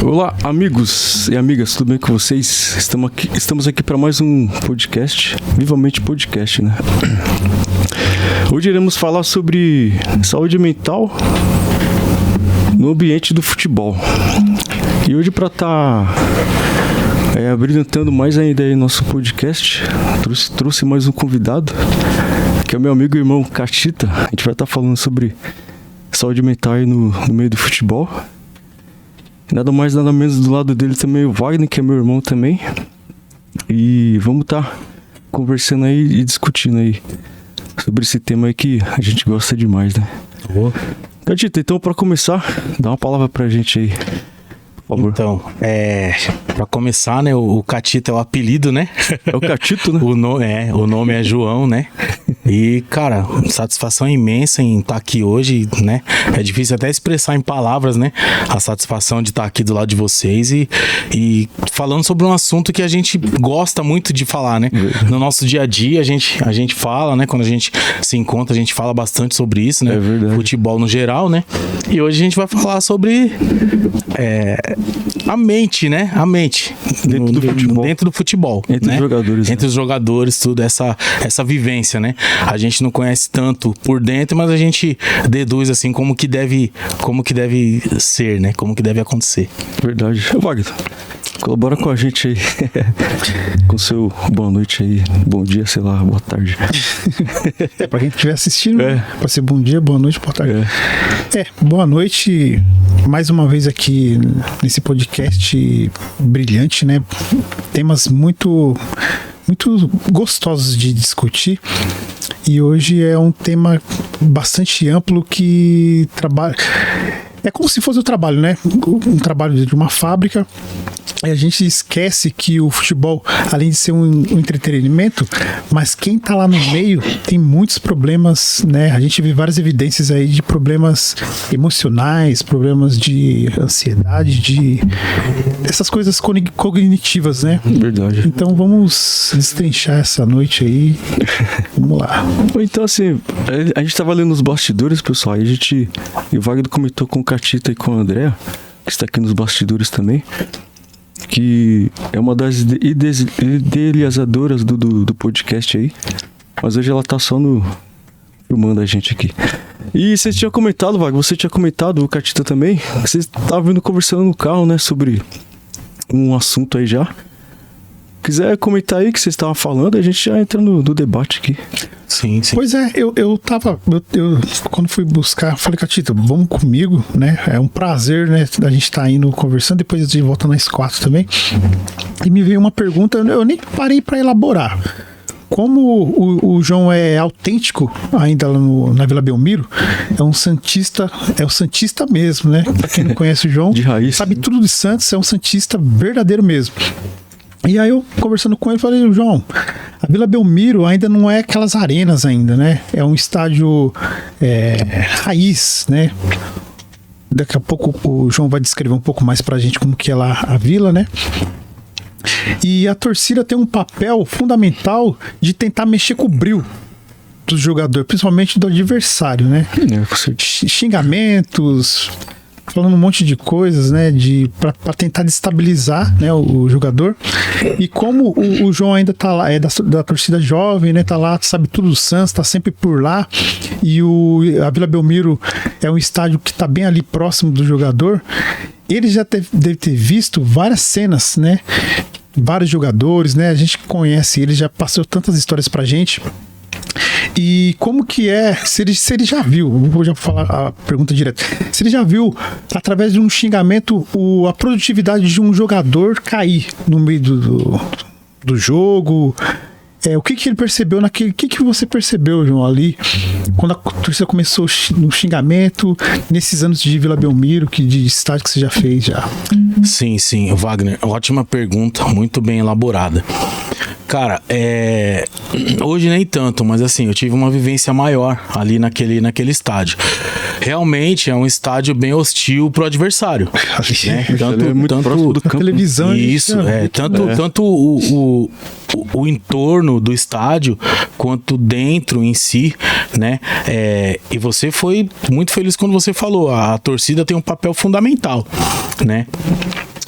Olá, amigos e amigas, tudo bem com vocês? Estamos aqui para mais um podcast, Vivamente Podcast, né? Hoje iremos falar sobre saúde mental no ambiente do futebol. E hoje, para estar abrilhantando mais ainda aí nosso podcast, trouxe mais um convidado, que é o meu amigo e irmão Catita. A gente vai estar falando sobre saúde mental aí no meio do futebol. Nada mais, nada menos, do lado dele também o Wagner, que é meu irmão também. E vamos estar conversando aí e discutindo aí sobre esse tema aí que a gente gosta demais, né? Boa. Catita, então pra começar, dá uma palavra pra gente aí, por favor. Então, pra começar, né, o Catita é o apelido, né? É o Catito, né? O nome é João, né? E, cara, satisfação imensa em estar aqui hoje, né? É difícil até expressar em palavras, né? A satisfação de estar aqui do lado de vocês e falando sobre um assunto que a gente gosta muito de falar, né? No nosso dia a dia, a gente fala, né? Quando a gente se encontra, a gente fala bastante sobre isso, né? É verdade. Futebol no geral, né? E hoje a gente vai falar sobre a mente, né? A mente. Dentro do futebol. Entre né? os jogadores. Entre os jogadores, tudo, essa vivência, né? A gente não conhece tanto por dentro, mas a gente deduz assim como que deve ser, né? Como que deve acontecer. Verdade. Wagner, colabora com a gente aí. Com seu boa noite aí, bom dia, sei lá, boa tarde. Pra quem estiver assistindo, pode ser bom dia, boa noite, boa tarde. Boa noite, mais uma vez aqui nesse podcast brilhante, né? Temas muito gostosos de discutir. E hoje é um tema bastante amplo que trabalha. É como se fosse o trabalho, né? Um trabalho de uma fábrica. E a gente esquece que o futebol, além de ser um entretenimento, mas quem tá lá no meio tem muitos problemas, né? A gente vê várias evidências aí de problemas emocionais, problemas de ansiedade, de essas coisas cognitivas, né? Verdade. Então vamos destrinchar essa noite aí. Vamos lá. Então, assim, a gente tava lendo os bastidores, pessoal, e o Wagner comentou com o Catita e com o André, que está aqui nos bastidores também, que é uma das idealizadoras do podcast aí, mas hoje ela tá só filmando a gente aqui. E você tinha comentado, Wagner, o Catita também, que você tava vindo conversando no carro, né, sobre um assunto aí já. Quiser comentar aí o que vocês estavam falando, a gente já entra no debate aqui. Sim. Pois é, eu quando fui buscar, falei, Catita, vamos comigo, né? É um prazer, né? A gente tá indo conversando, depois a gente volta na S4 também. E me veio uma pergunta, eu nem parei para elaborar. Como o João é autêntico ainda lá na Vila Belmiro, é um santista, é o santista mesmo, né? Pra quem não conhece o João, de raiz, sabe tudo de Santos, é um santista verdadeiro mesmo. E aí eu, conversando com ele, falei, João, a Vila Belmiro ainda não é aquelas arenas ainda, né? É um estádio raiz, né? Daqui a pouco o João vai descrever um pouco mais pra gente como que é lá a Vila, né? E a torcida tem um papel fundamental de tentar mexer com o brio do jogador, principalmente do adversário, né? Xingamentos, falando um monte de coisas, né, para tentar destabilizar, né, o jogador. E como o João ainda tá lá, é da torcida jovem, né, tá lá, sabe tudo do Santos, tá sempre por lá. E a Vila Belmiro é um estádio que tá bem ali próximo do jogador. Ele já deve ter visto várias cenas, né, vários jogadores, né, a gente conhece ele, já passou tantas histórias pra gente. E como que é, se ele já viu, vou já falar a pergunta direta, se ele já viu, através de um xingamento, a produtividade de um jogador cair no meio do jogo, o que ele percebeu naquele, o que você percebeu, João, ali, quando a torcida começou no xingamento, nesses anos de Vila Belmiro, de estádio que você já fez já? Sim, Wagner, ótima pergunta, muito bem elaborada. Cara, hoje nem tanto, mas assim, eu tive uma vivência maior ali naquele estádio. Realmente é um estádio bem hostil pro adversário, né? Tanto próximo do campo. Televisão. Isso, tanto o entorno do estádio quanto dentro em si, né? E você foi muito feliz quando você falou, a torcida tem um papel fundamental, né?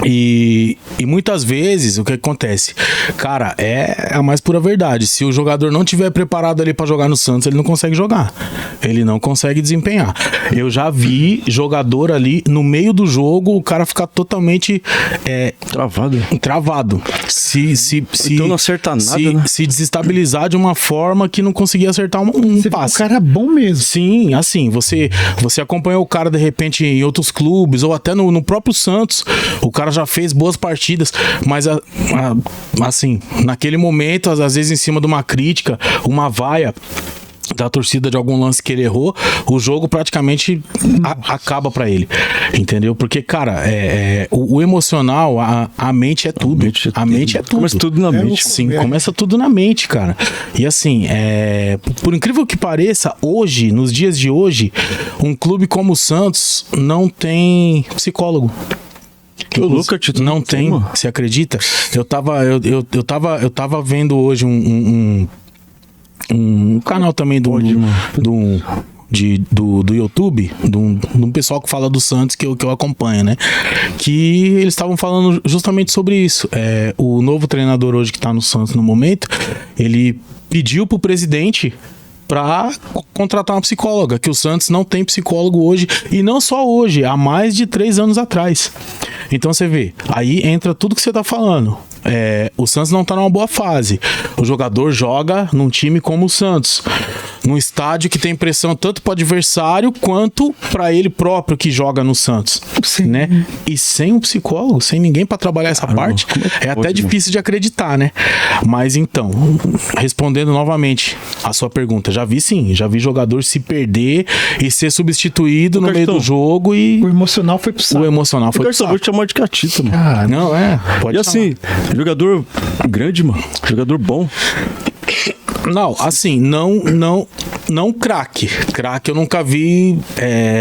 E muitas vezes o que acontece? Cara, é a mais pura verdade. Se o jogador não tiver preparado ali pra jogar no Santos, ele não consegue jogar. Ele não consegue desempenhar. Eu já vi jogador ali no meio do jogo, o cara ficar totalmente travado. Então não acerta nada, né? Se desestabilizar de uma forma que não conseguia acertar um passe. O cara é bom mesmo. Sim, assim, você acompanhou o cara de repente em outros clubes ou até no próprio Santos, o cara já fez boas partidas, mas assim, naquele momento, às vezes em cima de uma crítica, uma vaia da torcida de algum lance que ele errou, o jogo praticamente acaba pra ele, entendeu? Porque, cara, o emocional, a mente é tudo. A mente é tudo. Começa tudo na mente. Sim, começa tudo na mente, cara. E assim, por incrível que pareça, hoje, nos dias de hoje, um clube como o Santos não tem psicólogo. Não tem, você acredita? Eu tava vendo hoje um canal também do YouTube, de um pessoal que fala do Santos que eu acompanho, né? Que eles estavam falando justamente sobre isso. O novo treinador hoje que tá no Santos no momento, ele pediu pro presidente para contratar uma psicóloga, que o Santos não tem psicólogo hoje, e não só hoje, há mais de 3 anos atrás. Então você vê, aí entra tudo que você tá falando. O Santos não tá numa boa fase. O jogador joga num time como o Santos, num estádio que tem pressão tanto pro adversário quanto para ele próprio que joga no Santos. Sim. Né? E sem um psicólogo, sem ninguém para trabalhar essa parte, é até difícil de acreditar, né? Mas então, respondendo novamente a sua pergunta, já vi jogador se perder e ser substituído no meio do jogo e... O emocional foi pro saco. O emocional foi pro saco. Eu vou te chamar de catita, mano. Não, pode e chamar. Assim, jogador grande, mano. Jogador bom. Não, assim, não craque. Craque eu nunca vi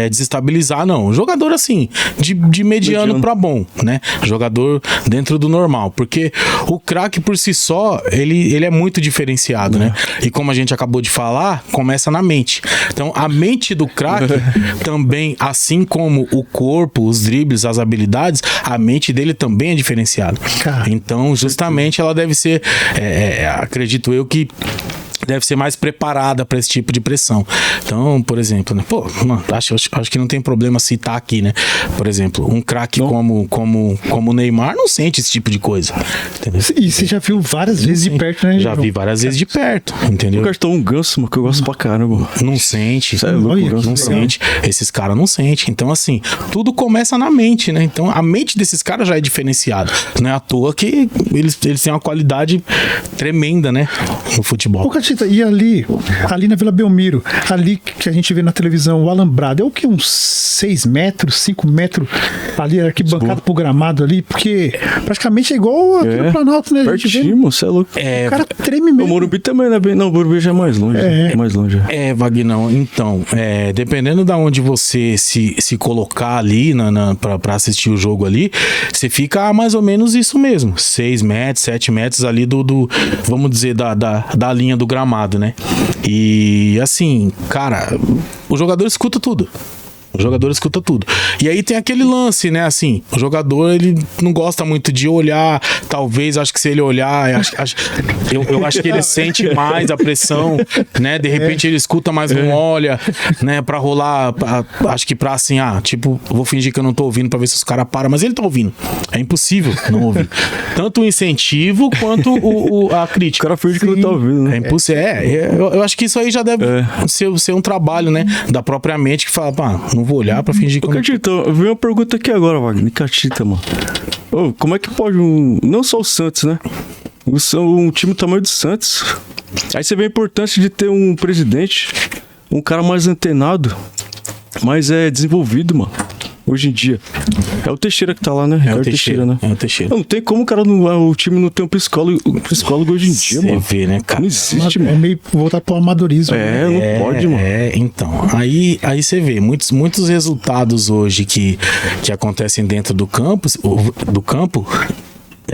desestabilizar, não. Jogador, assim, de mediano pra bom, né? Jogador dentro do normal. Porque o craque por si só, ele é muito diferenciado, né? E como a gente acabou de falar, começa na mente. Então, a mente do craque também, assim como o corpo, os dribles, as habilidades, a mente dele também é diferenciada. Então, justamente, ela deve ser, acredito eu que deve ser mais preparada para esse tipo de pressão. Então, por exemplo, né? Pô, mano, acho que não tem problema citar aqui, né? Por exemplo, um craque como o Neymar não sente esse tipo de coisa, entendeu? E você já viu várias vezes de perto, né? Já vi várias vezes de perto, entendeu? Eu gastou um ganso, mano, que eu gosto pra caramba. Não sente. É louco, não sente. Esses caras não sentem. Então, assim, tudo começa na mente, né? Então, a mente desses caras já é diferenciada. Não é à toa que eles têm uma qualidade tremenda, né? No futebol. E ali na Vila Belmiro, ali que a gente vê na televisão, o alambrado, é o que? Uns 6 metros, 5 metros ali, arquibancado pro gramado ali, porque praticamente é igual aqui no Planalto, né? Pertinho, você é louco. O cara treme mesmo. O Morumbi também não é bem... Não, o Morumbi já é mais longe. É mais longe. Vagnão, então, dependendo da onde você se colocar ali pra assistir o jogo ali, você fica mais ou menos isso mesmo, 6 metros, 7 metros ali vamos dizer, da linha do gramado, né? E assim, cara, o jogador escuta tudo. O jogador escuta tudo. E aí tem aquele lance, né? Assim, o jogador, ele não gosta muito de olhar. Talvez, acho que se ele olhar, eu acho que ele sente mais a pressão, né? De repente ele escuta, mas não olha, né? Pra rolar, acho que pra assim, tipo, vou fingir que eu não tô ouvindo pra ver se os caras param. Mas ele tá ouvindo. É impossível não ouvir. Tanto o incentivo quanto a crítica. O cara finge que não tá ouvindo, né? É impossível. Eu acho que isso aí já deve ser um trabalho, né? Da própria mente que fala, pá, não vou olhar pra fingir que Catita, eu vi uma pergunta aqui agora, Wagner. Catita, mano. Como é que pode não só o Santos, né? Um time do tamanho do Santos. Aí você vê a importância de ter um presidente, um cara mais antenado, mais desenvolvido, mano. Hoje em dia. É o Teixeira que tá lá, né? É o Teixeira, né? É o Teixeira. Não tem como o time não ter um psicólogo hoje em dia, mano. Você vê, né, cara? Não existe, mano. É meio voltar pro amadorismo. Não pode, mano. Então. Aí você vê, muitos resultados hoje que acontecem dentro do campo,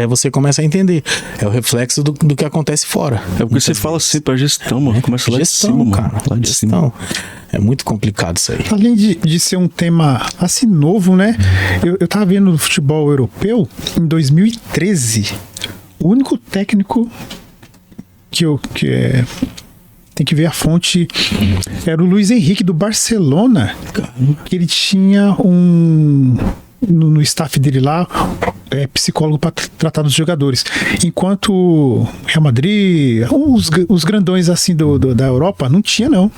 você começa a entender. É o reflexo do que acontece fora. É porque você fala sempre a gestão, mano. Começa lá de cima, cara. Lá de cima. É muito complicado isso aí. Além de ser um tema assim novo, né? Eu tava vendo no futebol europeu em 2013. O único técnico tem que ver a fonte, era o Luiz Henrique do Barcelona, que ele tinha no staff dele lá, psicólogo para tratar dos jogadores. Enquanto o Real Madrid, os grandões assim da Europa, não tinha não.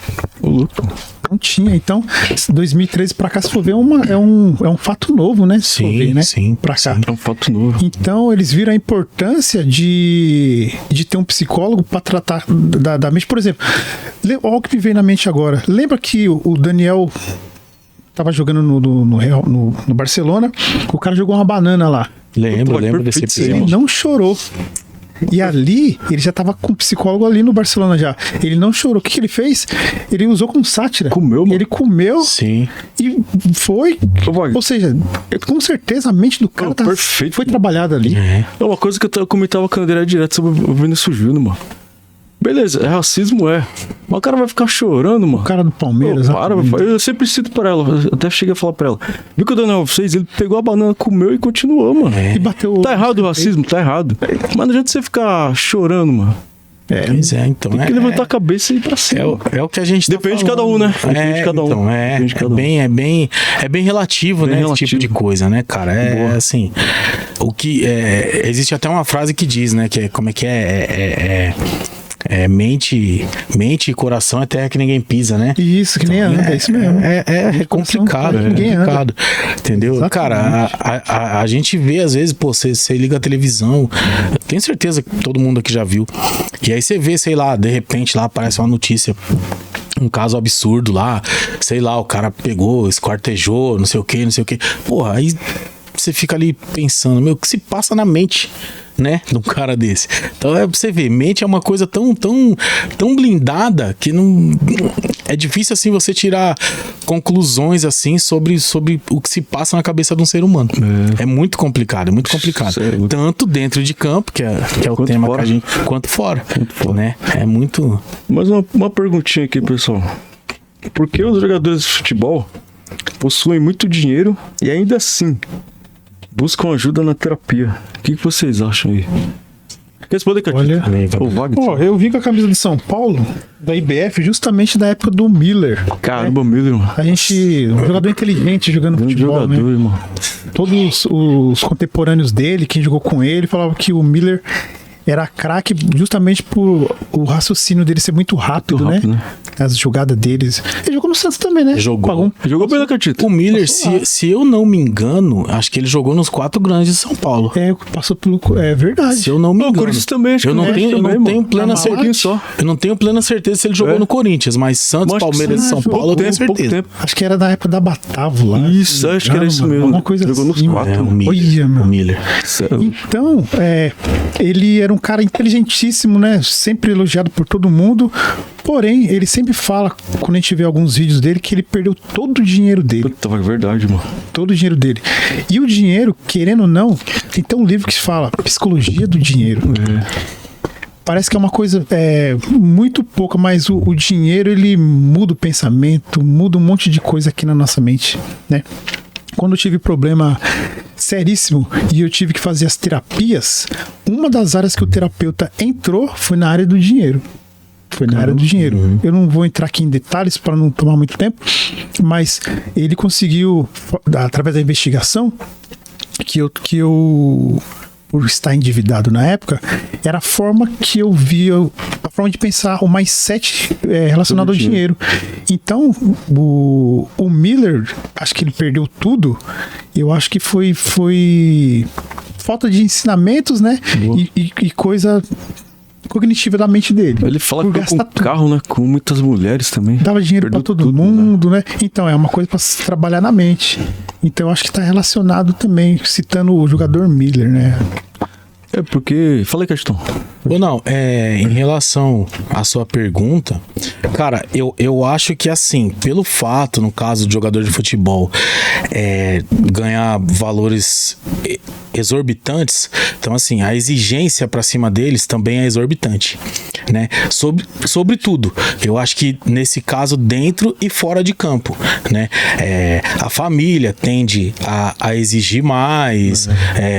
Não tinha. Então, 2013 para cá, se for ver, é um fato novo, né? Se for ver, né? Sim, para cá. É um fato novo. Então, eles viram a importância de ter um psicólogo para tratar da mente. Por exemplo, olha o que me veio na mente agora. Lembra que o Daniel tava jogando no Barcelona, o cara jogou uma banana lá. Lembro desse episódio. Ele não chorou. E ali, ele já tava com um psicólogo ali no Barcelona já. Ele não chorou. O que ele fez? Ele usou com sátira. Comeu, mano. Ele comeu. Sim. E foi. Ou seja, com certeza a mente do cara perfeito, foi trabalhada ali. É. É uma coisa que eu comentava com o André direto sobre o Vinícius Júnior, mano. Beleza, racismo mas o cara vai ficar chorando, mano. O cara do Palmeiras. Eu sempre cito pra ela, eu até cheguei a falar pra ela. Viu que o Daniel fez? Ele pegou a banana, comeu e continuou, mano. E bateu. Tá errado o racismo, tá errado. Mas não adianta você ficar chorando, mano. Pois é, então. Tem que levantar a cabeça e ir pra cima. É o que a gente Depende de cada um, né? Depende de cada um. Então, Depende de cada um. É bem relativo, Bem né? relativo. Esse tipo de coisa, né, cara? Assim. O que. Existe até uma frase que diz, né? Que é como é que mente e coração é terra que ninguém pisa, né? Isso, que nem anda, é isso mesmo. É complicado, é complicado. Entendeu? Exatamente. Cara, a gente vê às vezes, pô, você liga a televisão, eu tenho certeza que todo mundo aqui já viu. E aí você vê, sei lá, de repente lá aparece uma notícia, um caso absurdo lá, sei lá, o cara pegou, esquartejou, não sei o que. Porra, aí você fica ali pensando, o que se passa na mente, né, de um cara desse. Então pra você ver, mente é uma coisa tão blindada que não é difícil assim você tirar conclusões assim sobre o que se passa na cabeça de um ser humano. É muito complicado, Sério? tanto dentro de campo, que é o Quanto tema fora. que a gente, quanto fora, né? É muito. Mas uma perguntinha aqui, pessoal. Por que os jogadores de futebol possuem muito dinheiro e ainda assim buscam ajuda na terapia? O que vocês acham aí? Quer responder, Caquito? Olha, Ô, Wagner. eu vim com a camisa de São Paulo, da IBF, justamente da época do Miller. Caramba, Miller, mano. A gente, um jogador inteligente jogando Grande futebol, jogador, né? irmão. Todos os contemporâneos dele, quem jogou com ele, falavam que o Miller era craque justamente por o raciocínio dele ser muito rápido, Muito rápido, né? As jogadas deles. Ele jogou no Santos também, né? Jogou. Jogou bem na Catita. O Miller, se eu não me engano, acho que ele jogou nos 4 grandes de São Paulo. Passou pelo. É verdade. Se eu não me engano. O Corinthians também, acho eu que não é, tenho, eu também, não mano. tenho plena Tá certeza. pouquinho só. Eu não tenho plena certeza se ele jogou no Corinthians, mas Santos, Mas acho que Palmeiras e São jogou Paulo eu tenho pouco certeza. tempo. Acho que era da época da Batavo lá. Isso, acho que era isso mesmo. Uma coisa Jogou nos assim. 4. É, o mano. Miller. Olha, meu. O Miller. Então, ele era um cara inteligentíssimo, né? Sempre elogiado por todo mundo. Porém, ele sempre fala, quando a gente vê alguns vídeos dele, que ele perdeu todo o dinheiro dele. Puta, é verdade, mano. Todo o dinheiro dele. E o dinheiro, querendo ou não, tem até um livro que se fala Psicologia do Dinheiro. Parece que é uma coisa muito pouca, mas o dinheiro, ele muda o pensamento, muda um monte de coisa aqui na nossa mente, né? Quando eu tive problema seríssimo e eu tive que fazer as terapias, uma das áreas que o terapeuta entrou foi na área do dinheiro. Foi na área do dinheiro. Eu não vou entrar aqui em detalhes para não tomar muito tempo, mas ele conseguiu, através da investigação, que eu por estar endividado na época, era a forma que eu via, a forma de pensar, o mindset relacionado ao dinheiro. Então, o Miller, acho que ele perdeu tudo. Eu acho que foi falta de ensinamentos, né? E coisa cognitiva da mente dele. Ele fala Por que com gastar tudo. carro, né? Com muitas mulheres também. Dava dinheiro pra Perdeu todo tudo, mundo, né? Então, é uma coisa pra se trabalhar na mente. Então, eu acho que tá relacionado também, citando o jogador Miller, né? É porque... Fala aí, Castão. Ou não, em relação à sua pergunta, cara, eu acho que assim, pelo fato, no caso do jogador de futebol, ganhar valores exorbitantes, então assim, a exigência pra cima deles também é exorbitante, né? Sobre tudo. Eu acho que nesse caso, dentro e fora de campo, né? A família tende a exigir mais,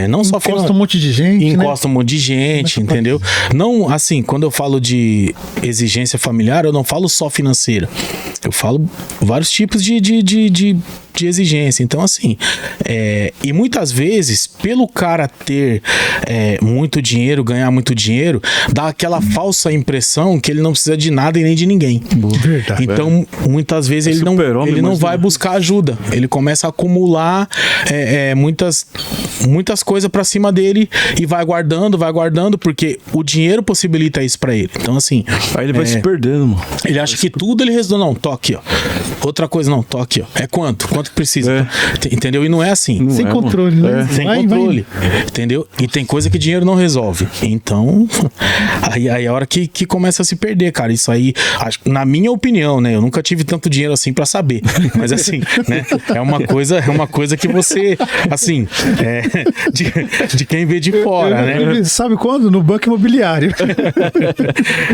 não só Encosta um monte de gente, encosta um monte de gente, entendeu? Não, assim, quando eu falo de exigência familiar, eu não falo só financeira. Eu falo vários tipos de exigência. Então, assim, e muitas vezes, pelo cara ter muito dinheiro, ganhar muito dinheiro, dá aquela falsa impressão que ele não precisa de nada e nem de ninguém. Verdade. Então, muitas vezes ele não vai buscar ajuda. Ele começa a acumular muitas coisas pra cima dele e vai guardando, porque o dinheiro possibilita isso pra ele. Então, assim... Aí ele vai se perdendo, mano. Ele acha que tudo ele resolve. Não, tô aqui, ó. Outra coisa, não, tô aqui, ó. É quanto? Quanto que precisa? Entendeu? E não é assim. Sem controle, né? Sem controle. Entendeu? E tem coisa que dinheiro não resolve. Então, aí é a hora que começa a se perder, cara. Isso aí, na minha opinião, né? Eu nunca tive tanto dinheiro assim pra saber. Mas assim, né? É uma coisa que você, assim, de quem vê de fora, né? Sabe quando? No banco imobiliário.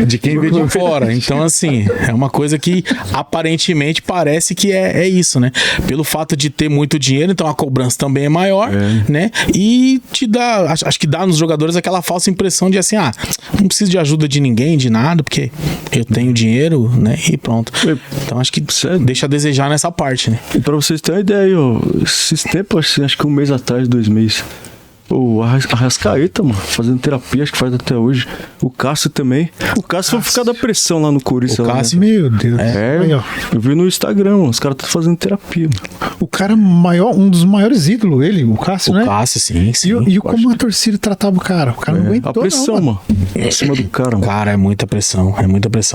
De quem vê de fora. Então, assim, é uma coisa que aparentemente parece que é isso, né? Pelo fato de ter muito dinheiro, então a cobrança também é maior, né? E te dá, acho que dá nos jogadores aquela falsa impressão de assim, não preciso de ajuda de ninguém, de nada, porque eu tenho dinheiro, né? E pronto. Então acho que deixa a desejar nessa parte, né? E pra vocês terem uma ideia aí, ó, esses tempos, acho que 1 mês atrás, 2 meses, o Arrascaeta, mano, fazendo terapia, acho que faz até hoje. O Cássio também. O Cássio foi por causa da pressão lá no Corinthians. O Cássio, meu Deus. Eu vi no Instagram, mano, os caras estão fazendo terapia, mano. O cara maior, um dos maiores ídolos, o Cássio, né? O Cássio, sim. E como a torcida tratava o cara? O cara não aguentou, a pressão, não, mano. Em cima do cara, mano. Cara, é muita pressão.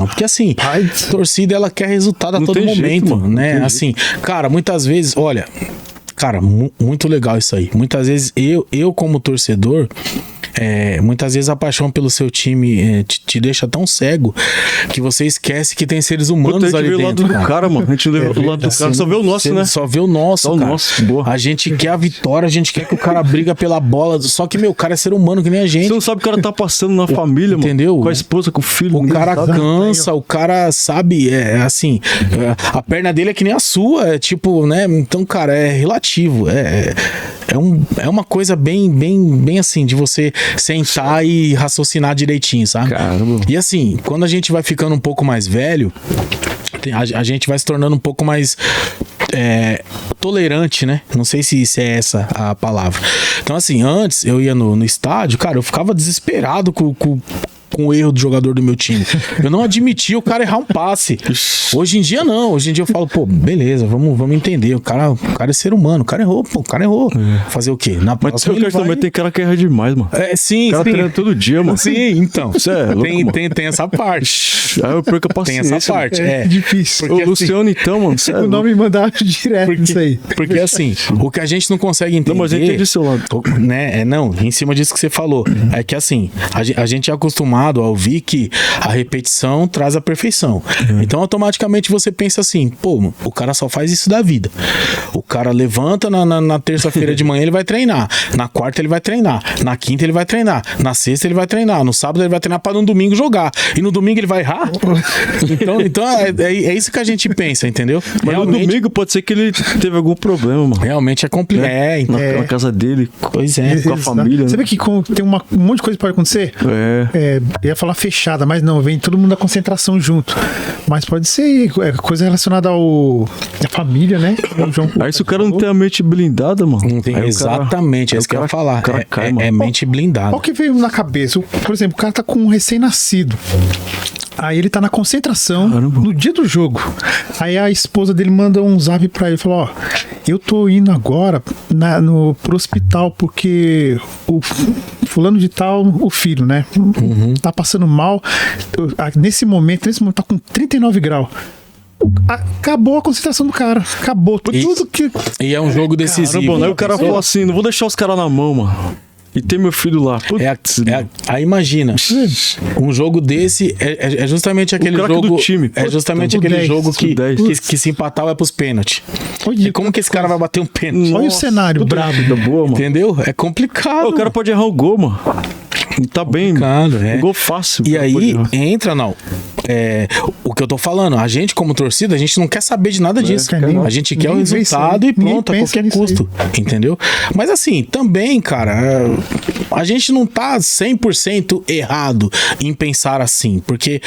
Porque assim, a torcida, ela quer resultado a todo momento, jeito, mano. né? Assim, cara, muitas vezes, olha... Cara, muito legal isso aí. Muitas vezes eu como torcedor, muitas vezes a paixão pelo seu time te deixa tão cego que você esquece que tem seres humanos ali dentro. A gente vê o lado do cara, mano. A gente vê o lado do cara, só vê o nosso, né? Só vê o nosso, cara. Boa. A gente quer a vitória, a gente quer que o cara briga pela bola. Só que, o cara é ser humano que nem a gente. Você não sabe o que o cara tá passando na família, mano. Entendeu? Com a esposa, com o filho. O cara cansa, o cara sabe, assim, a perna dele é que nem a sua, tipo, né? Então, cara, é relativo. É uma coisa bem assim, de você sentar e raciocinar direitinho, sabe? Caramba. E assim, quando a gente vai ficando um pouco mais velho, a gente vai se tornando um pouco mais tolerante, né? Não sei se é essa a palavra. Então, assim, antes eu ia no estádio, cara, eu ficava desesperado com o erro do jogador do meu time. Eu não admitia o cara errar um passe. Hoje em dia não. Hoje em dia eu falo, beleza, vamos entender. O cara é ser humano. O cara errou, o cara errou. Fazer o quê? Na próxima mas também tem cara que erra demais, mano. Sim, o cara treina todo dia, mano. Sim, então. Tem essa parte. Aí eu perco a paciência. Tem essa parte. É difícil. O Luciano, então, mano. O nome mandava direto isso aí. Porque assim, o que a gente não consegue entender. Não, mas eu entendi o seu lado. Né? Não, em cima disso que você falou. É que assim, a gente é acostumado a ouvir que a repetição traz a perfeição. Então automaticamente você pensa assim, o cara só faz isso da vida. O cara levanta na terça-feira de manhã, ele vai treinar. Na quarta ele vai treinar. Na quinta ele vai treinar. Na sexta ele vai treinar. No sábado ele vai treinar para no domingo jogar. E no domingo ele vai errar? Então é isso que a gente pensa, entendeu? Mas no domingo pode ser que ele teve algum problema, mano. Realmente é complicado. Na casa dele. Pois é. Com a família. Você vê que tem um monte de coisa que pode acontecer? Eu ia falar fechada, mas não, vem todo mundo da concentração junto. Mas pode ser coisa relacionada à família, né? Aí se o cara não tem a mente blindada, mano. Não tem, exatamente, é isso que eu ia falar. É mente blindada. Qual que veio na cabeça? Por exemplo, o cara tá com um recém-nascido. Aí ele tá na concentração. Caramba. No dia do jogo. Aí a esposa dele manda um zap pra ele e falou: eu tô indo agora pro hospital porque o fulano de tal, o filho, né? Tá passando mal. Nesse momento tá com 39 graus. Acabou a concentração do cara. Acabou tudo que... E é um jogo decisivo. Caramba, né? O cara falou assim, não vou deixar os caras na mão, mano. E tem meu filho lá. Putz, Aí imagina, um jogo desse é justamente aquele craque jogo. do time. É justamente O aquele 10, jogo o 10. que se empatar vai pros pênaltis. Olha, E como que esse cara vai bater um pênalti? Olha o cenário brabo. Da boa, mano. Entendeu? É complicado. O cara pode errar o gol, mano. E tá bem, Complicado, é. um gol fácil. E cara, aí pode errar. entra, não. O que eu tô falando, a gente como torcida, a gente não quer saber de nada disso. quer nem- A gente quer o ninguém vê resultado isso aí. e pronto, a Ninguém pensa qualquer nisso custo. Entendeu? Mas assim, também, cara, a gente não tá 100% errado em pensar assim, porque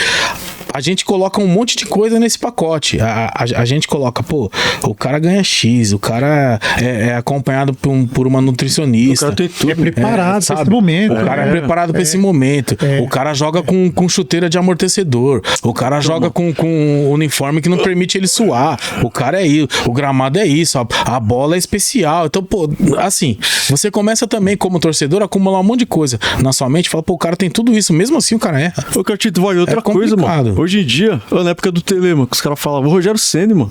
a gente coloca um monte de coisa nesse pacote. A gente coloca, pô, o cara ganha X, o cara é acompanhado por uma O nutricionista. cara tem tudo. É preparado pra sabe? esse momento. O cara é preparado pra esse momento. O cara joga com chuteira de amortecedor. O cara joga com uniforme que não permite ele suar. O cara é isso. O gramado é isso. A bola é especial. Então, pô, assim, você começa também, como torcedor, a acumular um monte de coisa na sua mente. Fala, pô, o cara tem tudo isso. Mesmo assim, o cara erra. Ô, Catito, vai outra coisa, complicado. mano. Hoje em dia, na época do Tele, mano, que os caras falavam, o Rogério Ceni, mano,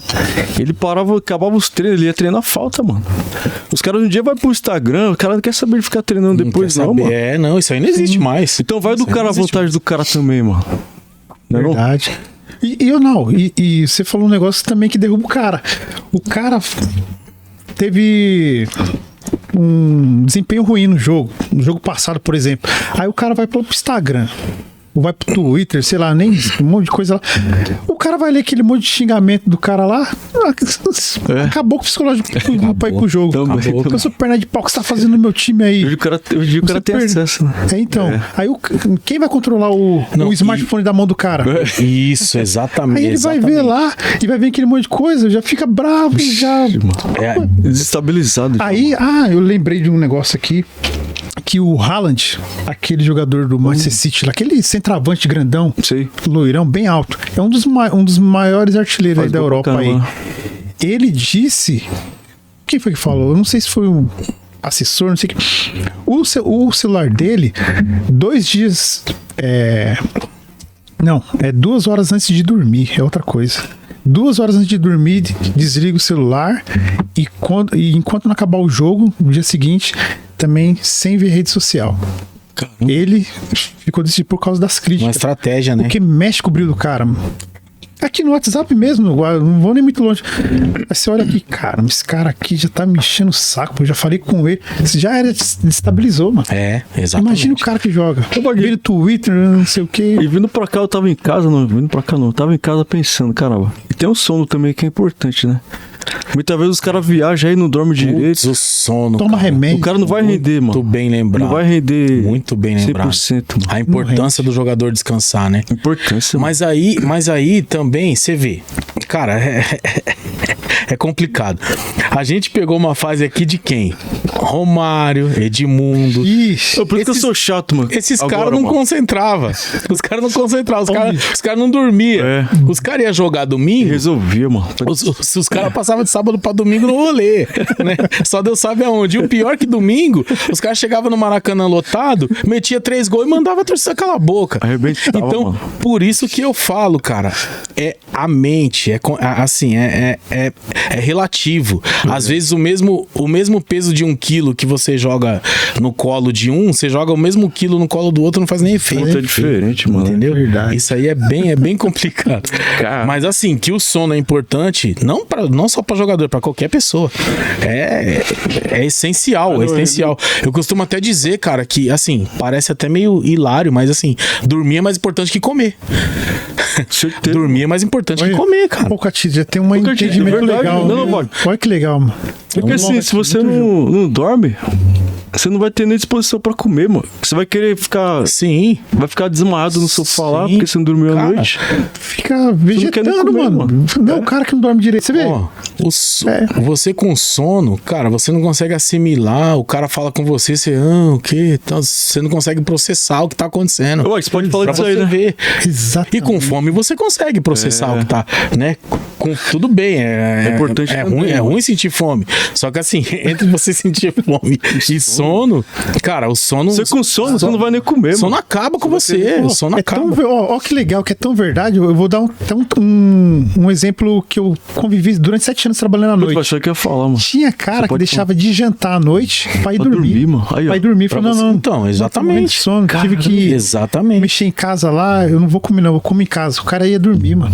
ele parava, acabava os treinos, ele ia treinar falta, mano. Os caras hoje em dia vai pro Instagram, o cara não quer saber de ficar treinando depois, Quer não, saber? mano. Não, isso aí não existe mais. Então vai do Isso aí cara, não a existe vontade do cara também, mano. Não é não? Verdade. E você falou um negócio também que derruba o cara. O cara teve um desempenho ruim no jogo passado, por exemplo. Aí o cara vai pro Instagram, ou vai pro Twitter, sei lá, nem um monte de coisa lá. O cara vai ler aquele monte de xingamento do cara lá. Acabou com o psicológico pra ir pro jogo. Também. Acabou. Com essa perna de pau que você tá fazendo no meu time aí. Hoje o cara Você tem perde. acesso, né? Então, aí quem vai controlar o smartphone da mão do cara? Isso, exatamente. Aí ele vai ver lá e vai ver aquele monte de coisa, já fica bravo, já. Desestabilizado. Aí, eu lembrei de um negócio aqui. Que o Haaland, aquele jogador do Manchester City, lá, aquele centroavante grandão, Sei. loirão, bem alto, é um dos maiores artilheiros aí Faz da gol pra Europa aí. caramba. Ele disse. Quem foi que falou? Eu não sei se foi um assessor, não sei o que. O celular dele, 2 dias. Não, é 2 horas antes de dormir, é outra coisa. 2 horas antes de dormir, desliga o celular e enquanto não acabar o jogo, no dia seguinte, também sem ver rede social. Ele ficou desse por causa das Uma críticas. estratégia, né? Porque mexe com o brilho do cara. Aqui no WhatsApp mesmo, não vou nem muito longe. Aí você olha aqui, cara, esse cara aqui já tá me enchendo o saco, eu já falei com ele. Você já destabilizou, mano. É, exatamente. Imagina o cara que joga. Vê no Twitter, não sei o quê. E vindo pra cá, eu tava em casa, vindo pra cá não, eu tava em casa pensando, caramba. E tem o sono também que é importante, né? Muitas vezes os caras viajam aí, não dormem direito. Putz, o sono. Toma remédio. O cara não vai render, mano. Muito bem lembrado. Não vai render Muito bem lembrado. 100%, mano. A importância do jogador descansar, né? Importância, mano. Mas aí também, você vê, cara, é complicado. A gente pegou uma fase aqui de quem? Romário, Edmundo. Ixi, Por isso que eu sou chato, mano. Esses Agora, caras não mano. concentravam. Os caras não concentravam. Os caras não dormiam. É. Os caras iam jogar domingo. Resolvia, mano. Os caras passavam de sábado pra domingo no rolê, né? Só Deus sabe aonde. E o pior que domingo, os caras chegavam no Maracanã lotado, metia 3 gols e mandava a torcida calar a boca. Arrebentava, Então, mano. por isso que eu falo, cara, é a mente, é relativo. Às vezes o mesmo peso de 1 quilo que você joga no colo de um, você joga o mesmo quilo no colo do outro, não faz nem efeito. É diferente, mano. Entendeu? Verdade. Isso aí é bem complicado. Cara. Mas assim, que o sono é importante, não só pra jogador, pra qualquer pessoa. É essencial, é essencial. Eu costumo até dizer, cara, que assim, parece até meio hilário, mas assim, dormir é mais importante que comer. Certeza. Dormir é mais importante que comer, cara. Pô, Catito, já tem um Catito, entendimento é verdade, legal. não, né? pode. Olha que legal, mano. Porque assim, se você não dorme, você não vai ter nem disposição pra comer, mano. Você vai querer ficar. Sim. Vai ficar desmaiado no sofá lá Sim, porque você não dormiu cara. à noite. Fica quer nem vegetando, comer, mano. Não é o cara que não dorme direito. Você vê? Ó, você com sono, cara, você não consegue assimilar, o cara fala com você, o quê? Então, você não consegue processar o que tá acontecendo. Ué, você pode falar Pra disso você aí, né? ver. Exatamente. E com fome você consegue processar o que tá, né? Tudo bem, É importante é também, ruim, né? ruim sentir fome. Só que assim, entre você sentir fome e sono, sono, cara, o sono... Você com sono, você não vai nem comer, O sono mano. acaba com você, o sono acaba. Ó, que legal, que é tão verdade. Eu vou dar um exemplo que eu convivi durante 7 anos trabalhando à Eu noite. achei que ia falar, mano. Tinha cara que pode deixava de jantar à noite pra ir Pra dormir, mano. Aí, ó. Pra ir dormir. Falei, não. Então, exatamente. De sono, tive que Exatamente. mexer em casa lá. Eu não vou comer, não. Eu vou comer em casa. O cara ia dormir, mano.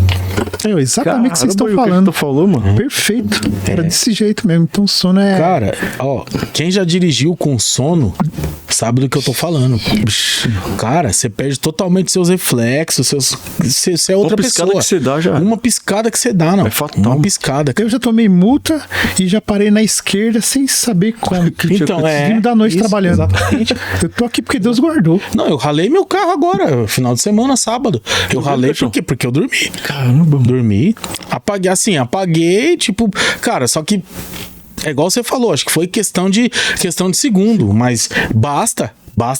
É exatamente o que vocês estão Caramba, e o que falando. tu falou, mano? Perfeito. Era desse jeito mesmo. Então, sono é. Cara, ó, quem já dirigiu com sono sabe do que eu tô falando. Cara, você perde totalmente seus reflexos, você é outra Uma piscada pessoa. que você dá já. Uma piscada que você dá, não. É fatal. Uma piscada. Eu já tomei multa e já parei na esquerda sem saber como. Então, Vindo da noite isso, trabalhando. Exatamente. Eu tô aqui porque Deus guardou. Não, eu ralei meu carro agora, final de semana, sábado. Eu ralei por quê? Porque eu dormi. Caramba, mano. Dormi. Apaguei, tipo, cara, só que é igual você falou, acho que foi questão de segundo, mas basta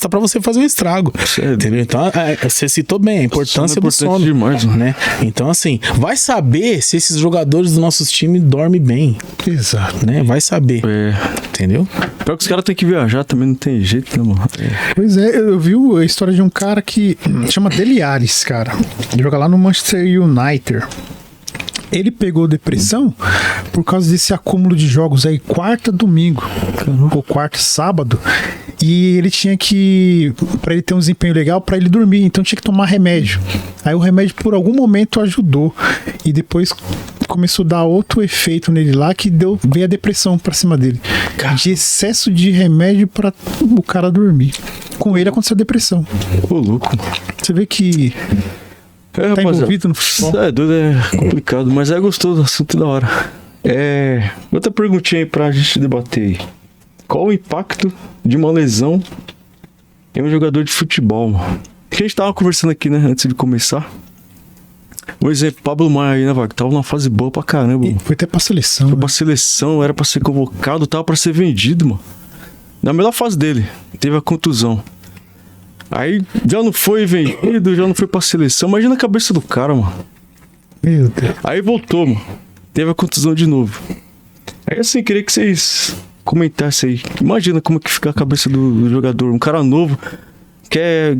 pra você fazer um estrago. Sério? Entendeu? Então, você citou bem a importância do Sono é sono. importante demais, mano. Né? Então, assim, vai saber se esses jogadores do nosso time dormem bem, Exato. né? Vai saber. É. Entendeu? Pior que os caras têm que viajar também, não tem jeito, né, mano? Pois é, eu vi a história de um cara que chama Dele Alli, cara. Ele joga lá no Manchester United. Ele pegou depressão por causa desse acúmulo de jogos aí, quarta, domingo, ou quarta, sábado. E ele tinha que, pra ele ter um desempenho legal, pra ele dormir, então tinha que tomar remédio. Aí o remédio por algum momento ajudou. E depois começou a dar outro efeito nele lá que veio a depressão pra cima dele. De excesso de remédio pra o cara dormir. Com ele aconteceu a depressão. Ô, louco. Você vê que É, tá rapaziada. envolvido no futebol. É doido, é complicado, mas é gostoso, assunto da hora. Outra perguntinha aí pra gente debater aí. Qual o impacto de uma lesão em um jogador de futebol, mano? Que a gente tava conversando aqui, né, antes de começar. Um exemplo, Pablo Maia aí, né, Vago? Tava numa fase boa pra caramba, mano. Foi até pra seleção. Foi Né? pra seleção, era pra ser convocado, tava pra ser vendido, mano. Na melhor fase dele, teve a contusão. Aí já não foi vendido, já não foi pra seleção. Imagina a cabeça do cara, mano. Meu Deus. Aí voltou, mano. Teve a contusão de novo. Aí assim, queria que vocês comentassem aí. Imagina como que fica a cabeça do jogador. Um cara novo, quer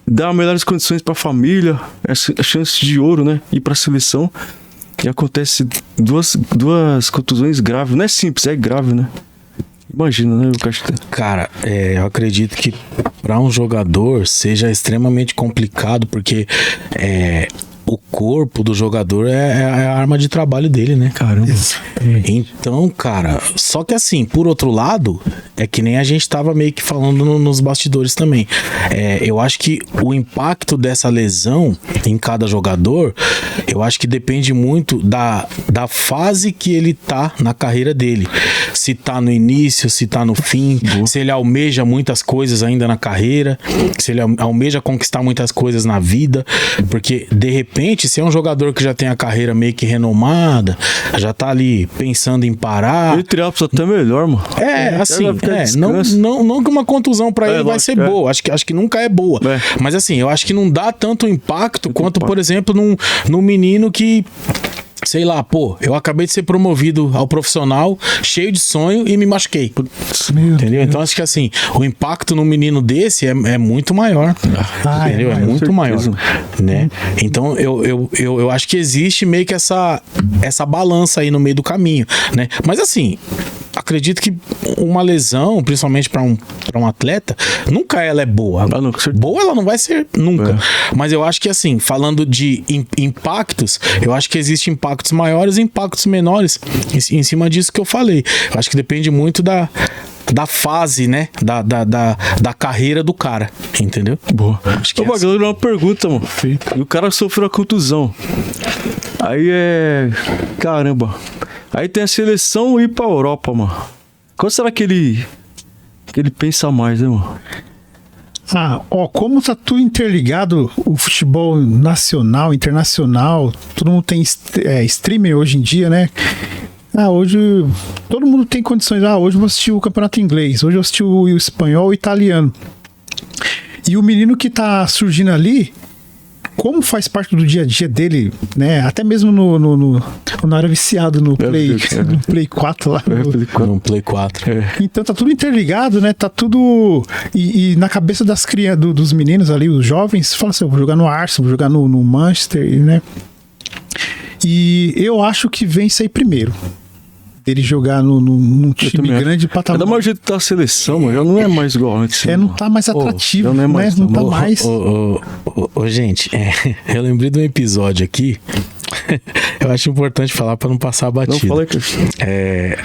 dar melhores condições pra família, a chance de ouro, né? Ir pra seleção. E acontece duas contusões graves. Não é simples, é grave, né? Imagina, né, o Castelo? Cara, eu acredito que para um jogador seja extremamente complicado, porque o corpo do jogador é a arma de trabalho dele, né? Caramba. Então, cara, só que assim, por outro lado, é que nem a gente tava meio que falando nos bastidores também. Eu acho que o impacto dessa lesão em cada jogador, eu acho que depende muito da fase que ele tá na carreira dele. Se tá no início, se tá no fim, se ele almeja muitas coisas ainda na carreira, se ele almeja conquistar muitas coisas na vida, porque de repente, se é um jogador que já tem a carreira meio que renomada, já tá ali pensando em parar. Entre aspas, até melhor, mano. Não que uma contusão pra ele vai ser lógico, boa, acho que nunca é boa. Mas assim, eu acho que não dá tanto impacto quanto, por exemplo, num menino que, sei lá, eu acabei de ser promovido ao profissional, cheio de sonho e me machuquei. Entendeu? Então acho que assim, o impacto num menino desse é muito maior. Entendeu? É muito maior, né? Então eu acho que existe meio que essa balança aí no meio do caminho, né? Mas assim, acredito que uma lesão, principalmente para um atleta, nunca ela é boa. Boa ela não vai ser nunca. Mas eu acho que assim, falando de impactos, eu acho que existem impactos maiores e impactos menores em cima disso que eu falei. Eu acho que depende muito da fase, né? Da carreira do cara, entendeu? Boa. Acho que Galera, uma pergunta, mano. E o cara sofreu a contusão. Aí caramba. Aí tem a seleção e ir pra Europa, mano. Qual será que ele pensa mais, né, mano? Como tá tudo interligado, o futebol nacional, internacional, todo mundo tem streamer hoje em dia, né? Hoje todo mundo tem condições. Hoje eu vou assistir o campeonato inglês, hoje eu assisti o espanhol, o italiano. E o menino que tá surgindo ali, como faz parte do dia a dia dele, né? Até mesmo na hora viciado no Play 4 lá. No Play 4. Então tá tudo interligado, né? Tá tudo... E na cabeça das crianças, dos meninos ali, os jovens, fala assim, eu vou jogar no Arsenal, vou jogar no Manchester, né? E eu acho que vem isso aí primeiro. Ele jogar num time grande patamar. É da maior jeito da seleção, mas já não é mais igual antes. Não tá mais atrativo, não é mais, né? Não tá mais. Gente, eu lembrei de um episódio aqui. Eu acho importante falar pra não passar a batida. Não, fala aí,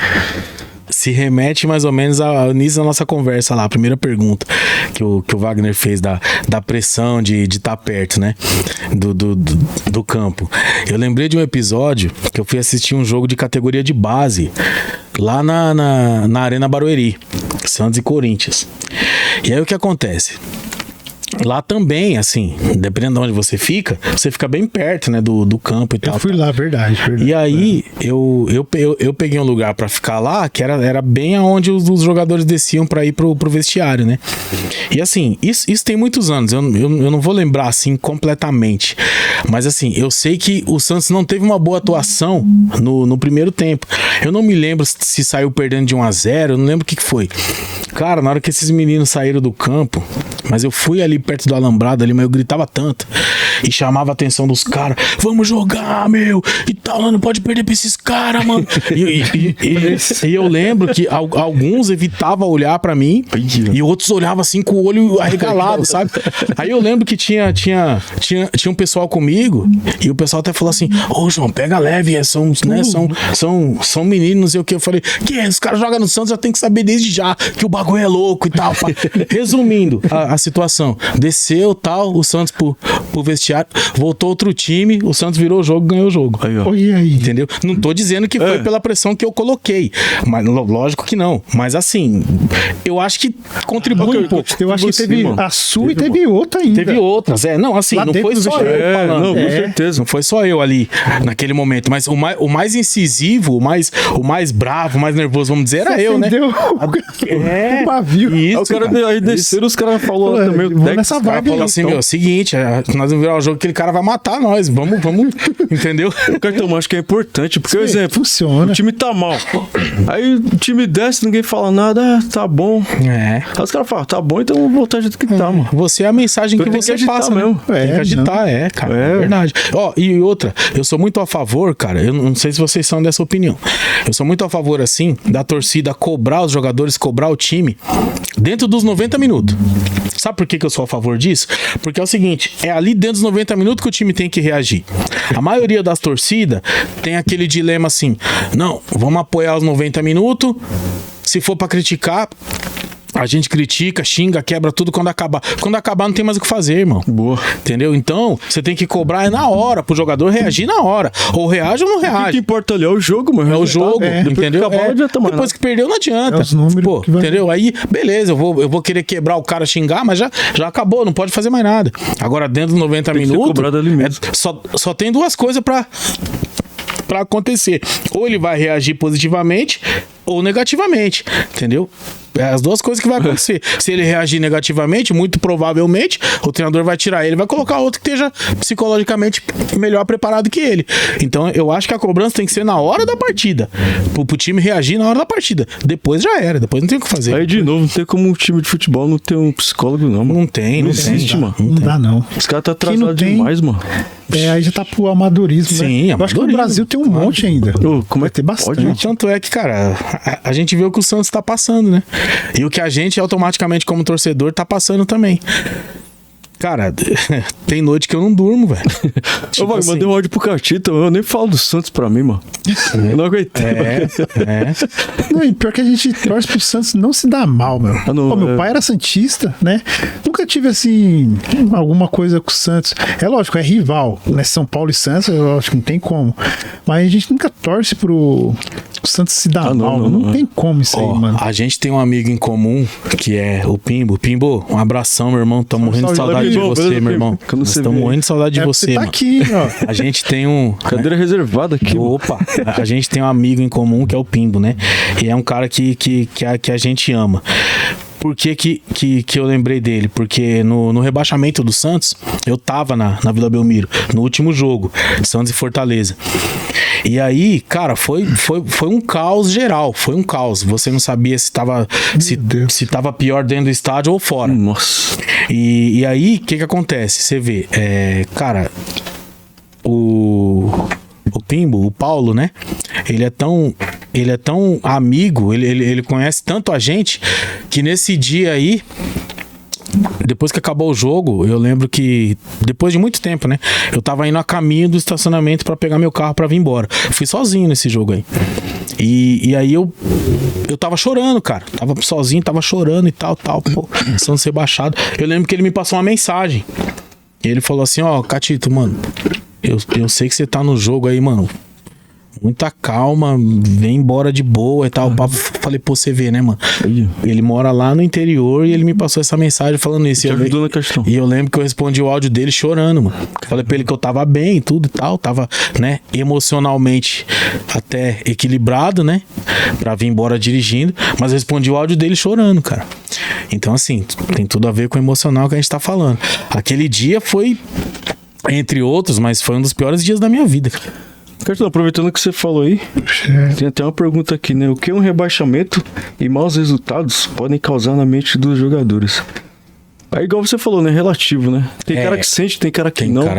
se remete mais ou menos ao início da nossa conversa lá, a primeira pergunta que o Wagner fez da pressão de estar perto, né, do campo. Eu lembrei de um episódio que eu fui assistir um jogo de categoria de base lá na Arena Barueri, Santos e Corinthians. E aí o que acontece? Lá também, assim, dependendo de onde você fica bem perto, né, do campo e tal. Eu fui lá, verdade. E aí, eu peguei um lugar pra ficar lá, que era bem aonde os jogadores desciam pra ir pro vestiário, né? E assim, isso tem muitos anos, eu não vou lembrar, assim, completamente. Mas assim, eu sei que o Santos não teve uma boa atuação no primeiro tempo. Eu não me lembro se saiu perdendo de 1-0, eu não lembro o que foi. Cara, na hora que esses meninos saíram do campo, mas eu fui ali perto do alambrado ali, mas eu gritava tanto e chamava a atenção dos caras, vamos jogar, meu, e tal, não pode perder pra esses caras, mano. E eu lembro que alguns evitavam olhar pra mim e outros olhavam assim com o olho arregalado, sabe? Aí eu lembro que tinha um pessoal comigo e o pessoal até falou assim, ô João, pega leve, são meninos, não sei o que. Eu falei, os caras jogam no Santos, já tem que saber desde já que o bagulho é louco e tal. Resumindo a situação, desceu tal, o Santos pro vestiário, voltou outro time, o Santos virou o jogo, ganhou o jogo. Aí. Entendeu? Não tô dizendo que foi pela pressão que eu coloquei, mas lógico que não. Mas assim, eu acho que contribui um pouco. Eu acho que teve a sua e teve outra ainda. Teve outras, não, assim, lá não foi só eu falando. Não, com certeza. Não foi só eu ali, naquele momento, mas o mais incisivo, o mais bravo, o mais nervoso, vamos dizer, era eu, né? O pavio. Isso, aí desceram, os caras falaram também, o nessa vibe falou assim, meu, seguinte, nós vamos virar o jogo, aquele cara vai matar nós, vamos, entendeu? Cartão, acho que é importante, porque, por exemplo, funciona. O time tá mal, aí o time desce, ninguém fala nada, tá bom. Aí os caras falam, tá bom, então vamos voltar do jeito que tá, mano. Você é a mensagem que você passa mesmo. Tem que agitar, cara, é verdade. E outra, eu sou muito a favor, cara, eu não sei se vocês são dessa opinião, eu sou muito a favor, assim, da torcida cobrar os jogadores, cobrar o time dentro dos 90 minutos. Sabe por que eu sou a favor disso? Porque é o seguinte, é ali dentro dos 90 minutos que o time tem que reagir. A maioria das torcidas tem aquele dilema assim, não, vamos apoiar os 90 minutos, se for pra criticar, a gente critica, xinga, quebra tudo quando acabar. Quando acabar não tem mais o que fazer, irmão. Boa. Entendeu? Então, você tem que cobrar na hora, pro jogador reagir na hora. Ou reage ou não reage. O que importa ali é o jogo, mano. É o jogo, entendeu? Depois que perdeu não adianta. É os números entendeu? Aí, beleza, eu vou querer quebrar o cara, xingar, mas já acabou, não pode fazer mais nada. Agora, dentro dos 90 minutos, só tem duas coisas pra acontecer. Ou ele vai reagir positivamente ou negativamente, entendeu? É as duas coisas que vai acontecer. Se ele reagir negativamente, muito provavelmente o treinador vai tirar ele, vai colocar outro que esteja psicologicamente melhor preparado que ele. Então eu acho que a cobrança tem que ser na hora da partida, pro time reagir na hora da partida. Depois já era, depois não tem o que fazer. Aí de novo, não tem como um time de futebol não ter um psicólogo não, mano. Não tem, não existe, mano. Não dá não. Os caras tá atrasados demais, mano. Aí já tá pro amadorismo, sim, né? Eu acho que no Brasil tem um monte ainda. Como é que tem bastante? Tanto é que, cara, a gente vê o que o Santos tá passando, né? E o que a gente automaticamente como torcedor tá passando também. Cara, tem noite que eu não durmo, velho. Tipo assim, mandei um áudio pro Catita, eu nem falo do Santos pra mim, mano. Eu não aguentei. Não, e pior que a gente torce pro Santos não se dá mal, meu. Meu pai era santista, né? Nunca tive, assim, alguma coisa com o Santos. É lógico, é rival, né? São Paulo e Santos, eu acho que não tem como. Mas a gente nunca torce pro Santos se dar mal. Não tem como isso aí, mano. A gente tem um amigo em comum, que é o Pimbo. Pimbo, um abração, meu irmão. Tô morrendo de saudade de você, meu irmão. Estamos morrendo de saudade de você, mano. Aqui, ó. A gente tem um... Cadeira reservada aqui. Opa! A gente tem um amigo em comum que é o Pimbo, né? E é um cara que a gente ama. por que eu lembrei dele? Porque no rebaixamento do Santos, eu tava na Vila Belmiro, no último jogo, Santos e Fortaleza. E aí, cara, foi um caos geral, foi um caos. Você não sabia se tava pior dentro do estádio ou fora. Nossa. E aí, o que acontece? Você vê, cara, o Pimbo, o Paulo, né? Ele é tão amigo, ele conhece tanto a gente, que nesse dia aí, depois que acabou o jogo, eu lembro que depois de muito tempo, né, eu tava indo a caminho do estacionamento pra pegar meu carro pra vir embora. Fui sozinho nesse jogo aí. E aí eu tava chorando, cara. Tava sozinho, tava chorando e tal, pô, Santos rebaixado. Eu lembro que ele me passou uma mensagem. E ele falou assim, ó, Catito, mano, eu sei que você tá no jogo aí, mano. Muita calma, vem embora de boa e tal. Falei, pô, você vê, né, mano? Ele mora lá no interior e ele me passou essa mensagem falando isso. Ajudou na questão. E eu lembro que eu respondi o áudio dele chorando, mano. Falei pra ele que eu tava bem e tudo e tal. Tava, né, emocionalmente até equilibrado, né? Pra vir embora dirigindo. Mas eu respondi o áudio dele chorando, cara. Então, assim, tem tudo a ver com o emocional que a gente tá falando. Aquele dia foi, entre outros, mas foi um dos piores dias da minha vida, cara. Cartão, aproveitando que você falou aí, tem até uma pergunta aqui, né? O que um rebaixamento e maus resultados podem causar na mente dos jogadores? Aí, igual você falou, né? Relativo, né? Tem cara que sente, tem cara que não. Tem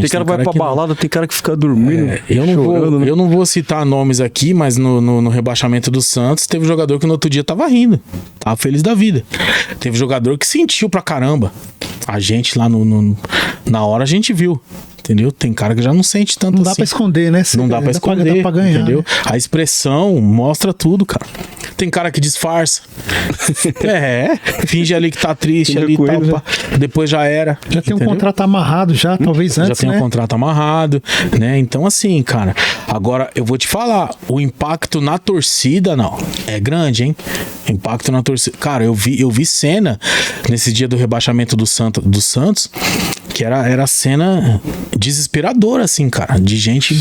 cara que vai pra balada, tem cara que fica dormindo. Eu não vou citar nomes aqui, mas no rebaixamento do Santos, teve jogador que no outro dia tava rindo. Tava feliz da vida. Teve jogador que sentiu pra caramba. A gente lá na hora a gente viu. Entendeu? Tem cara que já não sente tanto assim. Não dá pra esconder, né? Não dá pra esconder, dá pra ganhar, entendeu? Né? A expressão mostra tudo, cara. Tem cara que disfarça. Finge ali que tá triste ali e tal. Né? Depois já era. Já tem um contrato amarrado já, talvez antes, já tem um contrato amarrado, né? Então assim, cara, agora eu vou te falar, o impacto na torcida, não, é grande, hein? Impacto na torcida. Cara, eu vi cena nesse dia do rebaixamento do Santos, que era cena desesperadora, assim, cara, de gente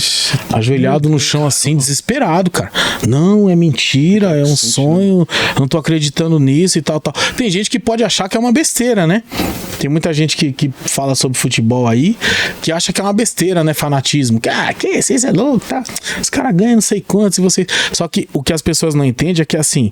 ajoelhado no chão, assim, desesperado, cara. Não, é mentira, é um sonho, não tô acreditando nisso e tal. Tem gente que pode achar que é uma besteira, né? Tem muita gente que fala sobre futebol aí, que acha que é uma besteira, né? Fanatismo. Que vocês é louco, tá? Os caras ganham não sei quantos e vocês... Só que o que as pessoas não entendem é que, assim,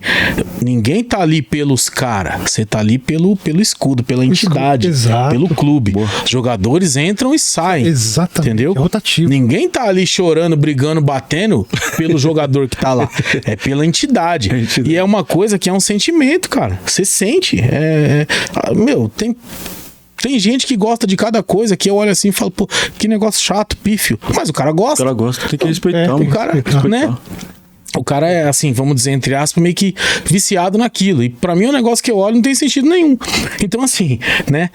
ninguém tá ali pelos caras, você tá ali pelo escudo, pela entidade, pelo clube. Boa. Os jogadores entram e saem. Exatamente. Entendeu? É rotativo. Ninguém tá ali chorando, brigando, batendo pelo jogador que tá lá. É pela entidade. E é uma coisa que é um sentimento, cara. Você sente. Meu, tem gente que gosta de cada coisa que eu olho assim e falo, pô, que negócio chato, pífio. Mas o cara gosta. O cara gosta, tem que respeitar. O cara, né? O cara é assim, vamos dizer, entre aspas, meio que viciado naquilo. E pra mim é um negócio que eu olho não tem sentido nenhum. Então assim, né?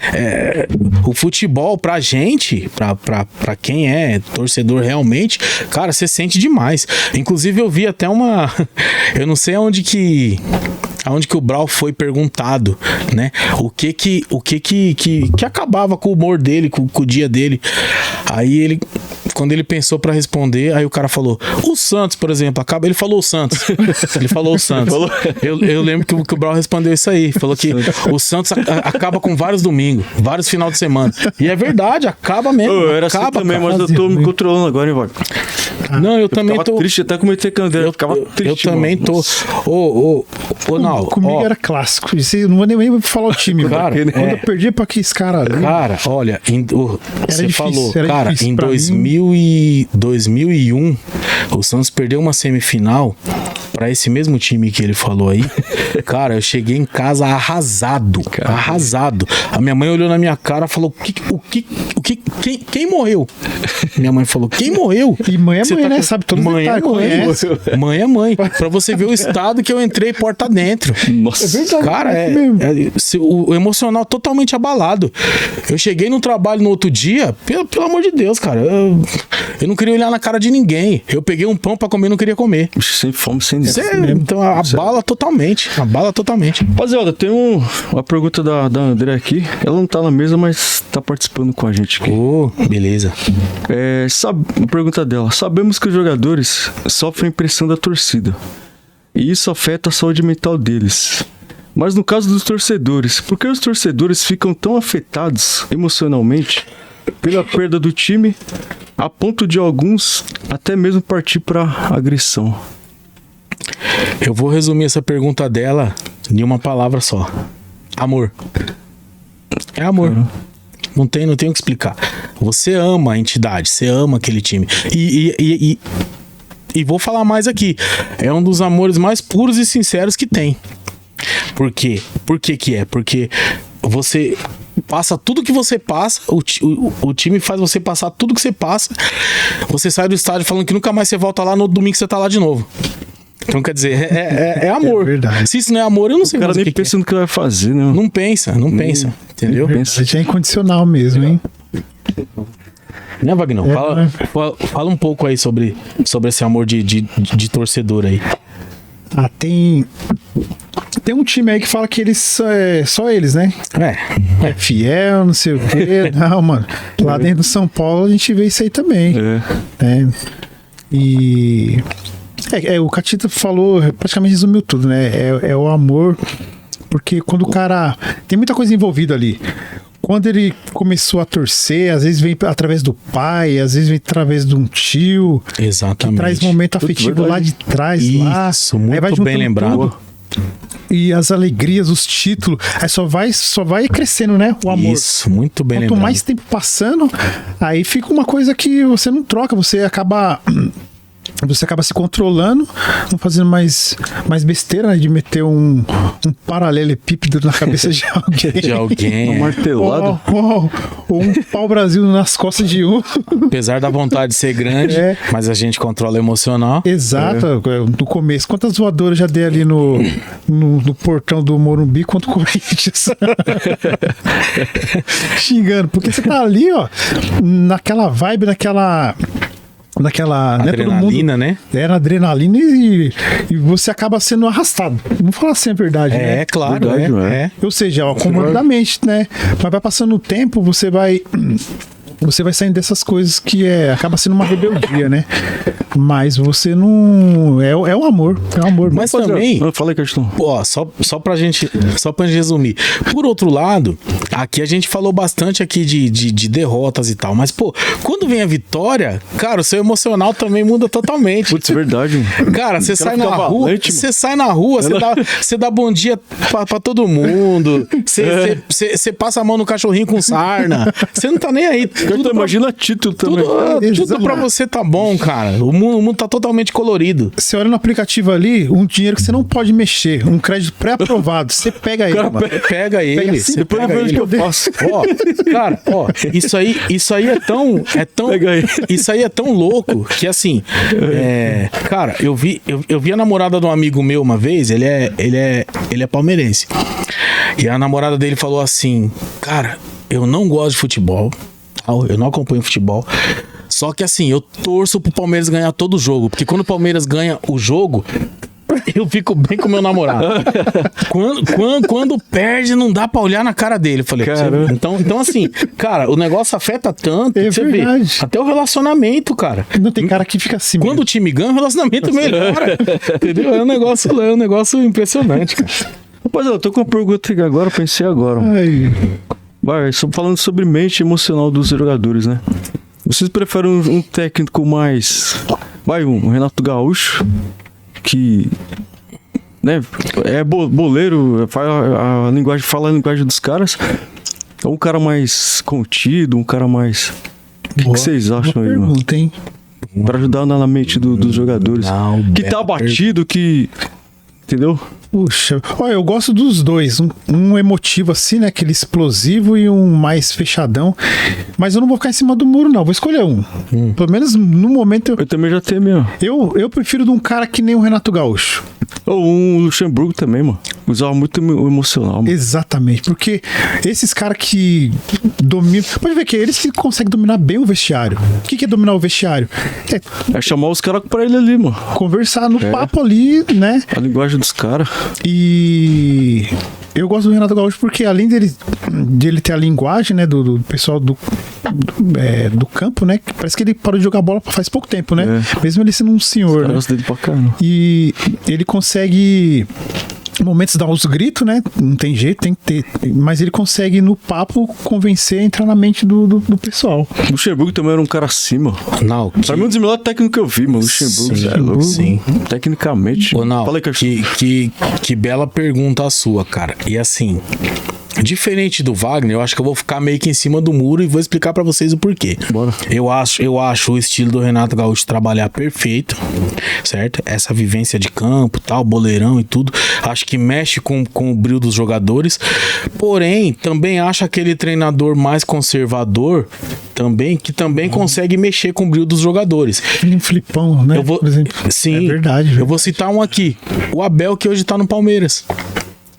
O futebol pra gente, pra quem é torcedor realmente, cara, você sente demais. Inclusive eu vi até eu não sei aonde que o Brau foi perguntado, né? O que acabava com o humor dele, com o dia dele. Aí quando ele pensou pra responder, aí o cara falou, o Santos, por exemplo, ele falou o Santos. Ele falou o Santos. Eu lembro que o Brau respondeu isso aí. Falou que o Santos acaba com vários domingos, vários final de semana. E é verdade, acaba mesmo. Eu era acaba, assim também, cara. mas eu tô me controlando agora, hein, Wagner? Não, eu também tô triste, até cometer candeira. Eu ficava triste. Eu também tô. Não, comigo era clássico. Isso, eu não vou nem falar o time, cara. Quando eu perdi pra que esse cara ali. Cara, olha, você falou, cara, em 2001, o Santos perdeu uma semifinal pra esse mesmo time que ele falou aí. Cara, eu cheguei em casa arrasado. Cara. Arrasado. A minha mãe olhou na minha cara e falou: quem morreu? Minha mãe falou: quem morreu? E mãe é mãe, né? Sabe todo mundo. Mãe é mãe. Mãe é mãe. Pra você ver o estado que eu entrei porta dentro. Nossa. É verdade. Cara, o emocional totalmente abalado. Eu cheguei no trabalho no outro dia, pelo amor de Deus, cara. Eu não queria olhar na cara de ninguém. Eu peguei um pão pra comer e não queria comer. Sem fome, sem então abala totalmente. Abala totalmente. Rapaziada, tem uma pergunta da André aqui. Ela não tá na mesa, mas tá participando com a gente aqui. Beleza. A pergunta dela. Sabemos que os jogadores sofrem pressão da torcida. E isso afeta a saúde mental deles. Mas no caso dos torcedores, por que os torcedores ficam tão afetados emocionalmente pela perda do time, a ponto de alguns até mesmo partir para agressão? Eu vou resumir essa pergunta dela em uma palavra só. Amor. É amor. Não tem o que explicar. Você ama a entidade, você ama aquele time. E vou falar mais aqui. É um dos amores mais puros e sinceros que tem. Por quê? Por que que é? Porque você passa tudo que você passa, o time faz você passar tudo que você passa, você sai do estádio falando que nunca mais você volta lá, no domingo você tá lá de novo. Então, quer dizer, é amor. É verdade. Se isso não é amor, eu não sei O cara mais nem o que pensa no que vai fazer, né? Não pensa, entendeu? Isso é incondicional mesmo, hein? Né, Vagnão? Fala um pouco aí sobre esse amor de torcedor aí. Tem um time aí que fala que eles só eles, né? É fiel, não sei o quê. Não, mano. Lá dentro do São Paulo a gente vê isso aí também. Né? E o Catita falou, praticamente resumiu tudo, né? É o amor, porque quando o cara... Tem muita coisa envolvida ali. Quando ele começou a torcer, às vezes vem através do pai, às vezes vem através de um tio. Exatamente. Que traz momento afetivo lá de trás. Isso, lá. muito bem lembrado. E as alegrias, os títulos. Aí só vai crescendo, né? O amor. Isso, muito bem lembrado. Quanto mais tempo passando, aí fica uma coisa que você não troca, você acaba se controlando, não fazendo mais besteira, né, de meter um paralelepípedo na cabeça de alguém. De alguém. Um martelado. Ou um pau-brasil nas costas de um. Apesar da vontade de ser grande, mas a gente controla o emocional. Exato. No começo. Quantas voadoras já dei ali no portão do Morumbi contra o Corinthians? Xingando. Porque você tá ali, ó, naquela vibe, naquela adrenalina, né? Na adrenalina e você acaba sendo arrastado. Vamos falar assim a verdade, né? É, claro. Verdade, Ou seja, comodamente, né? Mas vai passando o tempo, você vai saindo dessas coisas que acaba sendo uma rebeldia, né? Mas você não... É o amor. É o amor. Mas também... Fala aí, Castor. Ó, só pra gente resumir. Por outro lado, aqui a gente falou bastante aqui de derrotas e tal, mas, pô, quando vem a vitória, cara, o seu emocional também muda totalmente. Putz, verdade, mano. Cara, você sai na rua, você dá bom dia pra todo mundo, você passa a mão no cachorrinho com sarna, você não tá nem aí. Imagina título também. Tudo pra você tá bom, cara. O mundo tá totalmente colorido. Você olha no aplicativo ali, um dinheiro que você não pode mexer, um crédito pré-aprovado, você pega ele. Pega ele. Assim, Depois eu vejo o que eu faço. Cara, isso aí é tão isso aí é tão louco que assim, cara, eu vi a namorada de um amigo meu uma vez, ele é palmeirense. E a namorada dele falou assim: "Cara, eu não gosto de futebol. Eu não acompanho futebol. Só que assim, eu torço pro Palmeiras ganhar todo o jogo. Porque quando o Palmeiras ganha o jogo, eu fico bem com meu namorado. Quando perde, não dá pra olhar na cara dele." Eu falei, então assim, cara, o negócio afeta tanto. É você verdade. vê, até o relacionamento, cara. Não tem cara que fica assim. Quando o time ganha, o relacionamento melhora. Entendeu? É um negócio impressionante, cara. Rapaziada, eu tô com uma pergunta aqui agora, pensei agora. Falando sobre mente emocional dos jogadores, né? Vocês preferem um técnico mais... um Renato Gaúcho, que... né, é boleiro, fala a linguagem dos caras, ou um cara mais contido, um cara mais... O que vocês acham aí, mano? Hein? Pra ajudar na mente dos jogadores. Que tá abatido, que... Entendeu? Puxa, olha, eu gosto dos dois. Um emotivo assim, né? Aquele explosivo, e um mais fechadão. Mas eu não vou ficar em cima do muro, não. Vou escolher um. Pelo menos no momento. Eu também já tenho mesmo. Eu prefiro de um cara que nem o Renato Gaúcho. Ou um Luxemburgo também, mano. Usava muito emocional, mano. Exatamente, porque esses caras que dominam... Pode ver que eles que conseguem dominar bem o vestiário. O que é dominar o vestiário? É chamar os caras pra ele ali, mano. Conversar no papo ali, né? A linguagem dos caras. E eu gosto do Renato Gaúcho porque, além dele ter a linguagem, né, do pessoal do campo, né? Parece que ele parou de jogar bola faz pouco tempo, né? Mesmo ele sendo um senhor, né? Dele pra caramba. E ele consegue momentos dá os gritos, né? Não tem jeito, tem que ter. Mas ele consegue, no papo, convencer a entrar na mente do pessoal. O Luxemburgo também era um cara acima. Não, Pra mim, um dos melhores técnicos que eu vi, mano. O Luxemburgo. Sim, é louco. sim. Tecnicamente. Ô, não, Fala aí, que bela pergunta a sua, cara. E assim, diferente do Wagner, eu acho que eu vou ficar meio que em cima do muro e vou explicar pra vocês o porquê. Bora. Eu acho o estilo do Renato Gaúcho trabalhar perfeito, certo? Essa vivência de campo, tal, boleirão e tudo. Acho que mexe com o brilho dos jogadores. Porém, também acho aquele treinador mais conservador que também consegue mexer com o brilho dos jogadores. Filipão, né? Eu vou, por exemplo. sim, É verdade. eu vou citar um aqui. O Abel, que hoje tá no Palmeiras.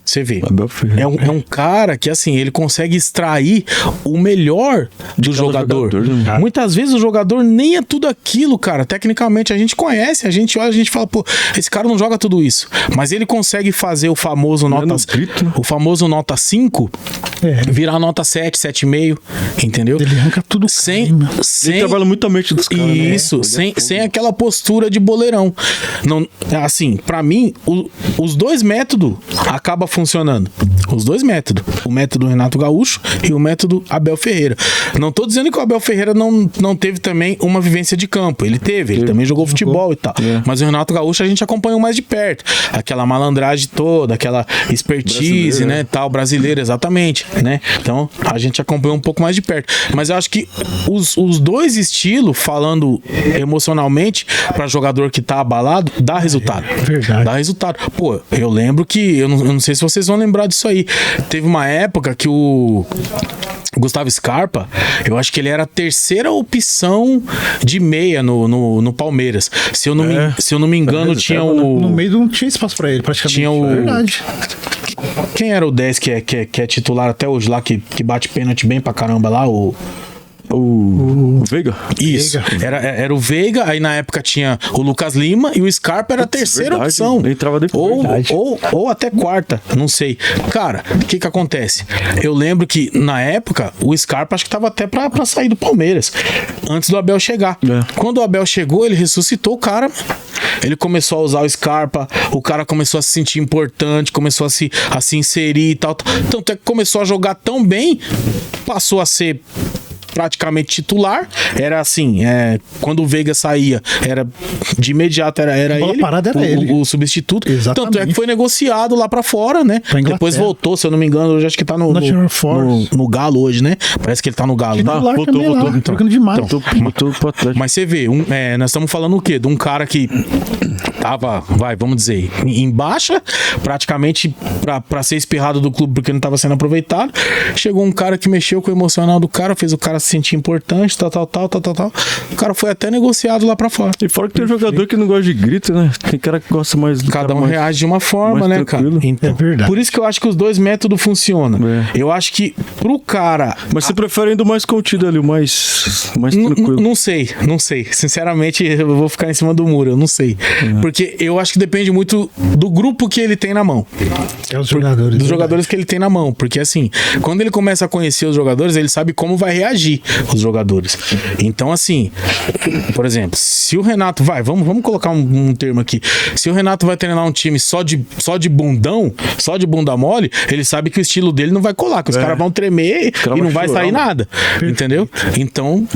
Você vê. Abel Ferreira. É um cara que, assim, ele consegue extrair o melhor do jogador. né? Muitas vezes o jogador nem é tudo aquilo, cara. Tecnicamente, a gente conhece, a gente olha, a gente fala, pô, esse cara não joga tudo isso. Mas ele consegue fazer o famoso nota 5 virar nota 7, 7,5, entendeu? Ele arranca tudo. Ele trabalha muito a mente dos caras. Isso, sem aquela postura de boleirão. Não, assim, pra mim, os dois métodos acabam funcionando. Os dois métodos. O método Renato Gaúcho e o método Abel Ferreira. Não tô dizendo que o Abel Ferreira não teve também uma vivência de campo. Ele teve, ele também jogou futebol e tal. Mas o Renato Gaúcho a gente acompanhou mais de perto. Aquela malandragem toda, aquela expertise, né, tal, brasileira, exatamente, né? Então, a gente acompanhou um pouco mais de perto. Mas eu acho que os dois estilos, falando emocionalmente, para jogador que tá abalado, dá resultado. Verdade. Dá resultado. Pô, eu lembro que, eu não sei se vocês vão lembrar disso aí. Teve uma época que o Gustavo Scarpa, eu acho que ele era a terceira opção de meia no Palmeiras. Se eu não me engano, tinha o... No meio não tinha espaço pra ele, praticamente. Tinha o... Verdade. Quem era o 10 que é titular até hoje lá, que bate pênalti bem pra caramba lá? O Veiga? Isso. Era o Veiga, aí na época tinha o Lucas Lima e o Scarpa era a terceira opção. Ele entrava depois. Ou até quarta, não sei. Cara, o que acontece? Eu lembro que na época o Scarpa acho que tava até pra sair do Palmeiras, antes do Abel chegar. Quando o Abel chegou, ele ressuscitou o cara. Ele começou a usar o Scarpa, o cara começou a se sentir importante, começou a se inserir e tal. Tanto é que começou a jogar tão bem, passou a ser praticamente titular. Era assim, quando o Veiga saía, era de imediato era ele, parada era ele. O substituto. Exatamente. Tanto é que foi negociado lá pra fora, né? Depois voltou, se eu não me engano, eu acho que tá no Galo hoje, né? Parece que ele tá no Galo. Voltou. Trocando demais. Botou pro Atlético. Mas você vê, nós estamos falando o quê? De um cara que tava, vamos dizer, em baixa, praticamente pra ser espirrado do clube porque não tava sendo aproveitado. Chegou um cara que mexeu com o emocional do cara, fez o cara se sentir importante, tal. O cara foi até negociado lá pra fora. E fora que tem jogador que não gosta de grito, né? Tem cara que gosta mais do Cada um reage de uma forma, né, tranquilo. cara? Então, é verdade. Por isso que eu acho que os dois métodos funcionam. Eu acho que pro cara... Mas você prefere ainda o mais contido ali, o mais tranquilo? Não sei. Sinceramente, eu vou ficar em cima do muro, eu não sei. Porque eu acho que depende muito do grupo que ele tem na mão. É os jogadores. Dos jogadores que ele tem na mão. Porque assim, quando ele começa a conhecer os jogadores, ele sabe como vai reagir os jogadores. Então assim, por exemplo, se o Renato vamos colocar um termo aqui. Se o Renato vai treinar um time só de bundão, só de bunda mole, ele sabe que o estilo dele não vai colar, que os caras vão tremer e não vai sair nada. Entendeu? Então...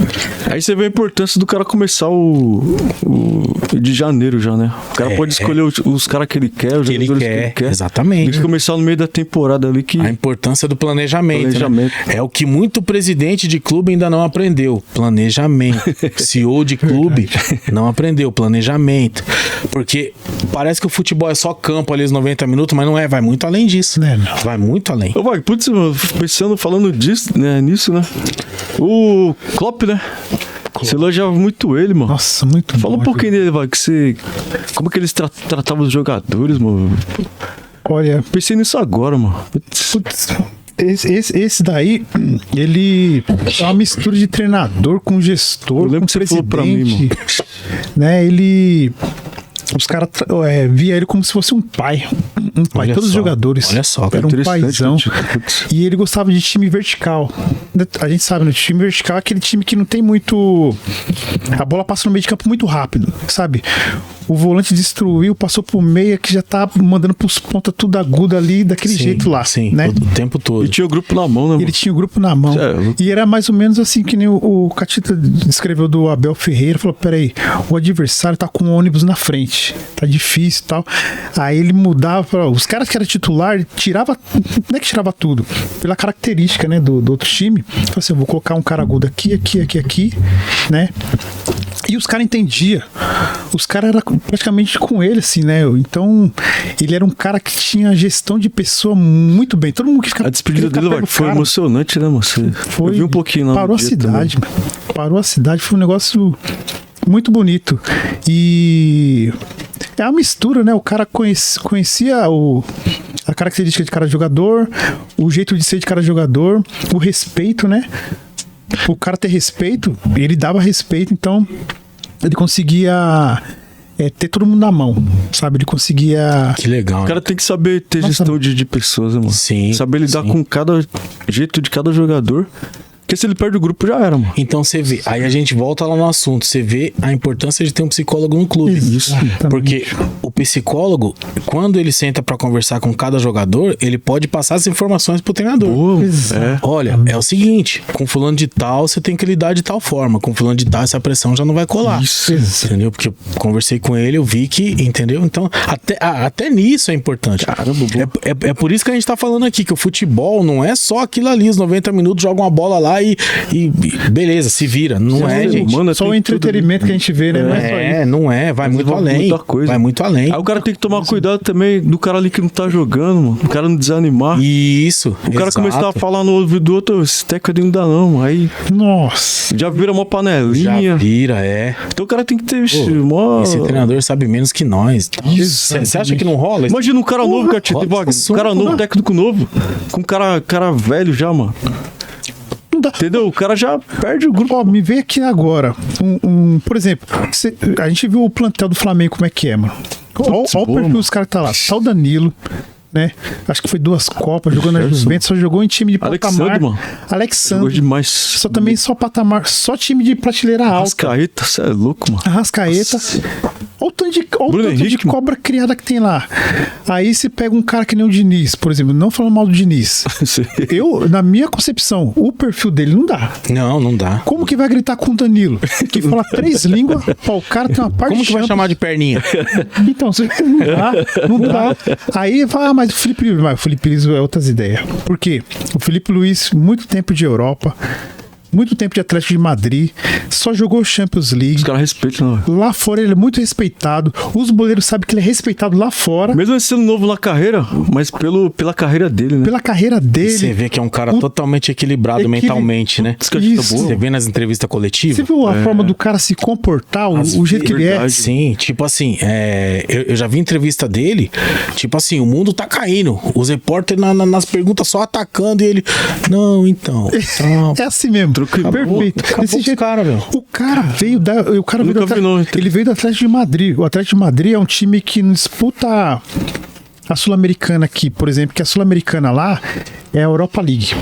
Aí você vê a importância do cara começar o de janeiro já, né? O cara pode escolher os caras que ele quer, os jogadores que ele quer. Exatamente. Tem que começar no meio da temporada ali que... A importância do planejamento. Né? É o que muito presidente de clube ainda não aprendeu. Planejamento. CEO de clube não aprendeu. Planejamento. Porque parece que o futebol é só campo ali, os 90 minutos, mas não é. Vai muito além disso. Não. Vai muito além. Ô, vai, putz, falando disso, né, nisso, né? O Klopp, né? Você elogiava muito ele, mano. Nossa, muito bom. Fala um pouquinho dele, vai, que você... Como que eles tratavam os jogadores, mano? Olha... Pensei nisso agora, mano. Putz. Esse daí, ele é uma mistura de treinador com gestor, com que presidente. Pra mim, mano. Né, os caras via ele como se fosse um pai. um pai. Olha Todos os só, jogadores. olha só, Era um interessante, paizão. putz. E ele gostava de time vertical. A gente sabe, né? O time vertical é aquele time que não tem muito... A bola passa no meio de campo muito rápido, sabe? O volante destruiu, passou pro meia que já tá mandando pros pontas tudo agudo ali, daquele Sim, jeito lá, sim, né? o tempo todo. E tinha o grupo na mão, né, mano? Ele tinha o grupo na mão. E era mais ou menos assim que nem o Catita descreveu do Abel Ferreira. Falou, peraí, o adversário tá com o ônibus na frente. Tá difícil e tal. Aí ele mudava. Os caras que eram titular, tirava... Não é que tirava tudo. Pela característica, né, do outro time. Falou assim, eu vou colocar um cara agudo aqui, né? E os caras entendiam. Os caras eram praticamente com ele, assim, né? Então, ele era um cara que tinha gestão de pessoa muito bem. Todo mundo que ficava... A despedida dele, perto do foi cara. emocionante, né, mano? Foi, Eu vi um pouquinho lá. parou a cidade, mano. Parou a cidade, foi um negócio muito bonito. E é uma mistura, né? O cara conhecia a característica de cada jogador, o jeito de ser de cada jogador, o respeito, né? O cara ter respeito, ele dava respeito, então ele conseguia ter todo mundo na mão, sabe? Ele conseguia... Que legal. O cara tem que saber ter gestão de pessoas, né, mano? Sim, Saber lidar sim. com cada jeito de cada jogador. Porque se ele perde o grupo, já era, mano. Então você vê, aí a gente volta lá no assunto, você vê a importância de ter um psicólogo no clube. Exatamente. Porque o psicólogo, quando ele senta pra conversar com cada jogador, ele pode passar as informações pro treinador. Pô, Exato. Olha, é o seguinte, com fulano de tal você tem que lidar de tal forma, com fulano de tal essa pressão já não vai colar. Isso. Entendeu? Porque eu conversei com ele, eu vi que, entendeu? Então, até nisso é importante. Caramba, É por isso que a gente tá falando aqui, que o futebol não é só aquilo ali, os 90 minutos, joga uma bola lá e beleza, se vira. Não é, gente. Mano, Só o tem entretenimento que a gente vê, né? Não é só isso. Não é, vai muito Desenvolve além. muita coisa. Vai muito além. Aí o cara tem que tomar cuidado também do cara ali que não tá jogando, mano. O cara não desanimar. Isso. O cara começar a falar no ouvido do outro, esse teco ali não dá não, mano. Aí Nossa. já vira uma Já panelinha. vira, é. Então o cara tem que ter... Pô, mó... Esse treinador sabe menos que nós. Você acha que não rola? Imagina um cara novo, cara, roda Wagner. esse Um cara assunto, novo, né? técnico novo. Com um cara velho já, mano. Não dá. Entendeu? O cara já perde o grupo. Ó, me vem aqui agora. Por exemplo, a gente viu o plantel do Flamengo como é que é, mano. Olha o perfil dos caras que tá lá. Tá o Danilo, né? Acho que foi 2 Copas, jogou na Gerson. Juventus, só jogou em time de patamar. Alexandre, mano. Alexandre. Jogou demais. Só também só patamar, só time de prateleira alta. Arrascaeta, você é louco, mano. Arrascaeta. Olha o tanto de, Bruno Henrique, mano. cobra criada que tem lá. Aí você pega um cara que nem o Diniz, por exemplo, não falando mal do Diniz. Na minha concepção, o perfil dele não dá. Não dá. Como que vai gritar com o Danilo? Que fala 3 línguas, ó, o cara tem uma parte Como que vai de chamar de perninha? Então, não dá. Aí fala, mas o Felipe Luiz é outras ideias. Por quê? O Felipe Luiz, muito tempo de Europa, muito tempo de Atlético de Madrid, só jogou Champions League. Os caras respeitam, não. Lá fora ele é muito respeitado. Os boleiros sabem que ele é respeitado lá fora. Mesmo ele sendo novo na carreira, mas pela carreira dele, né? Pela carreira dele. Você vê que é um cara O- totalmente equilibrado mentalmente, né? Isso. Você vê nas entrevistas coletivas? Você viu a forma do cara se comportar, o jeito que ele é? verdade. Sim, tipo assim, eu já vi entrevista dele, tipo assim, o mundo tá caindo, os repórteres nas perguntas só atacando e ele, não, então, É assim mesmo. Perfeito. acabou Desse com os jeito. cara, meu. O cara veio da. O cara veio do Nunca vi, Atlético, não. ele veio do Atlético de Madrid. O Atlético de Madrid é um time que não disputa a Sul-Americana aqui, por exemplo, que a Sul-Americana lá é a Europa League.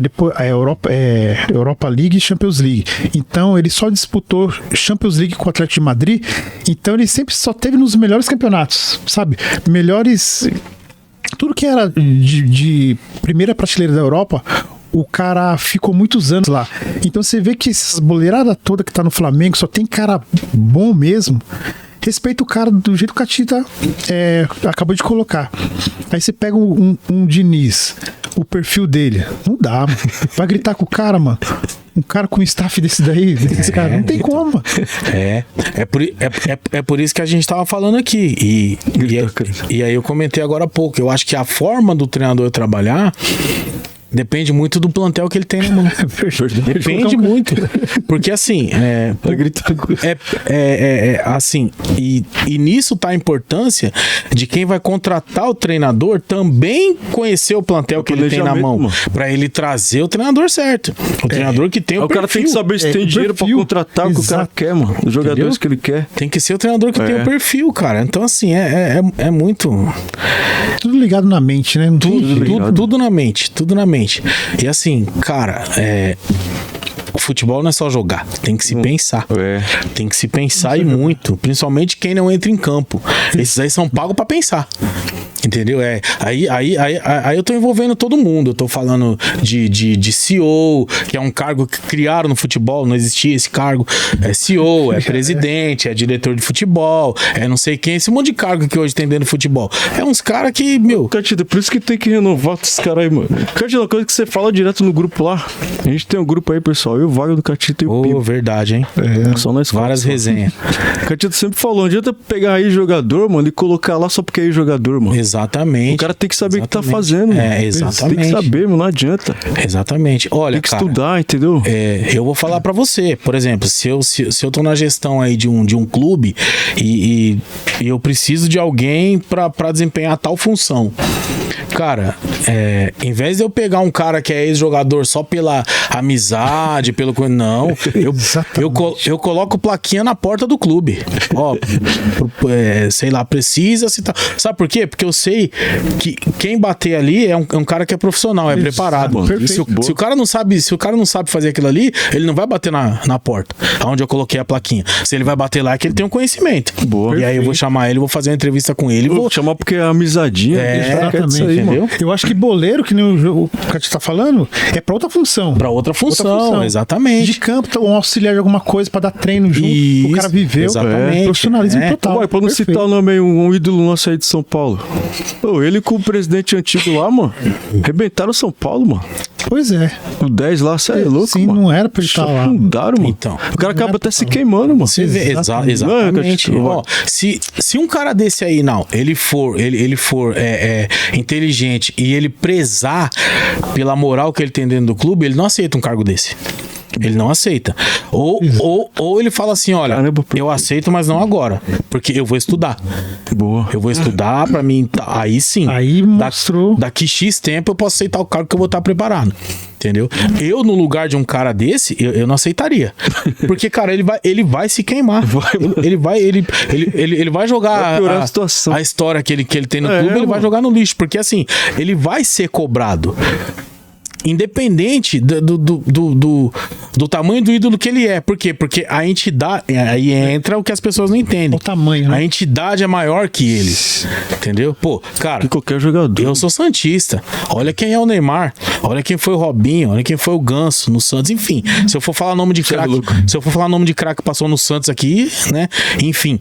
Depois a Europa League e Champions League. Então ele só disputou Champions League com o Atlético de Madrid. Então ele sempre só teve nos melhores campeonatos, sabe? Melhores. Tudo que era de primeira prateleira da Europa, o cara ficou muitos anos lá. Então você vê que essas boleiradas toda que tá no Flamengo só tem cara bom mesmo. Respeita o cara do jeito que a Tita acabou de colocar. Aí você pega um Diniz, o perfil dele. Não dá, mano. Vai gritar com o cara, mano. Um cara com staff desse daí, desse cara. Não tem como, mano. É por isso que a gente tava falando aqui. E aí eu comentei agora há pouco. Eu acho que a forma do treinador trabalhar Depende muito do plantel que ele tem na mão. Depende muito. Porque assim, assim, e nisso tá a importância de quem vai contratar o treinador também conhecer o plantel que ele tem na mão, para ele trazer o treinador certo. O treinador que tem o perfil. O cara tem que saber se tem dinheiro para contratar o que o cara quer, mano. Os jogadores que ele quer. Tem que ser o treinador que tem o perfil, cara. Então assim, é muito... Tudo ligado na mente, né? Tudo na mente, tudo na mente. E assim, cara, o futebol não é só jogar, tem que se pensar. Tem que se pensar e muito. Principalmente quem não entra em campo. Esses aí são pagos pra pensar. Entendeu? Aí eu tô envolvendo todo mundo. Eu tô falando de CEO, que é um cargo que criaram no futebol, não existia esse cargo. É CEO, é presidente, é diretor de futebol, é não sei quem, esse monte de cargo que hoje tem dentro do futebol. É uns caras que, Catita, por isso que tem que renovar esses caras aí, mano. Catita, uma coisa que você fala direto no grupo lá. A gente tem um grupo aí, pessoal. Eu, Vaga do Catita e o Pipo. Verdade, hein? Só nós várias resenhas. Catita sempre falou, não adianta pegar aí jogador, mano, e colocar lá só porque é jogador, mano. Exatamente. O cara tem que saber o que tá fazendo. Exatamente. Tem que saber, mano, não adianta. Exatamente. Olha, tem que estudar, entendeu? Eu vou falar pra você, por exemplo, se eu tô na gestão aí de um clube e eu preciso de alguém pra desempenhar tal função. Cara, em vez de eu pegar um cara que é ex-jogador só pela amizade, pelo... Não, eu coloco plaquinha na porta do clube. Ó, sei lá, precisa citar. Sabe por quê? Porque eu sei que quem bater ali é um cara que é profissional, é preparado. Se o cara não sabe fazer aquilo ali, ele não vai bater na porta, onde eu coloquei a plaquinha. Se ele vai bater lá, é que ele tem um conhecimento. Boa. E aí eu vou chamar ele, vou fazer uma entrevista com ele. Vou chamar porque é amizadinha. Exatamente. Entendeu? Eu acho que boleiro, que nem o Cátia tá falando, é pra outra função. Pra outra função, exatamente. De campo, um auxiliar de alguma coisa pra dar treino junto. O cara viveu. Exatamente. Profissionalismo total. Ué, pra não citar o nome aí, um ídolo nosso aí de São Paulo. Ele com o presidente antigo lá, mano, arrebentaram São Paulo, mano. Pois é. O 10 lá, você é louco, sim, mano. não era pra ele estar lá. Fundaram, mano. Então, o cara acaba até se queimando, mano. Você vê, exatamente. Ó, se um cara desse aí, ele for inteligente e ele prezar pela moral que ele tem dentro do clube, ele não aceita um cargo desse. Ele não aceita. Ou ele fala assim, olha, eu aceito, mas não agora. Porque eu vou estudar. Boa. Eu vou estudar pra mim. Aí sim. Aí mostrou. Daqui X tempo eu posso aceitar o cargo que eu vou estar preparado. Entendeu? Eu, no lugar de um cara desse, eu não aceitaria. Porque, cara, ele vai se queimar. Ele vai jogar a história que ele tem no clube, ele vai jogar no lixo. Porque, assim, ele vai ser cobrado. Independente do tamanho do ídolo que ele é. Por quê? Porque a entidade... Aí entra o que as pessoas não entendem. O tamanho, né? A entidade é maior que ele. Entendeu? Pô, cara... Que qualquer jogador. Eu sou santista. Olha quem é o Neymar. Olha quem foi o Robinho. Olha quem foi o Ganso no Santos. Enfim, se eu for falar nome de craque... Se eu for falar nome de craque que passou no Santos aqui, né? Enfim...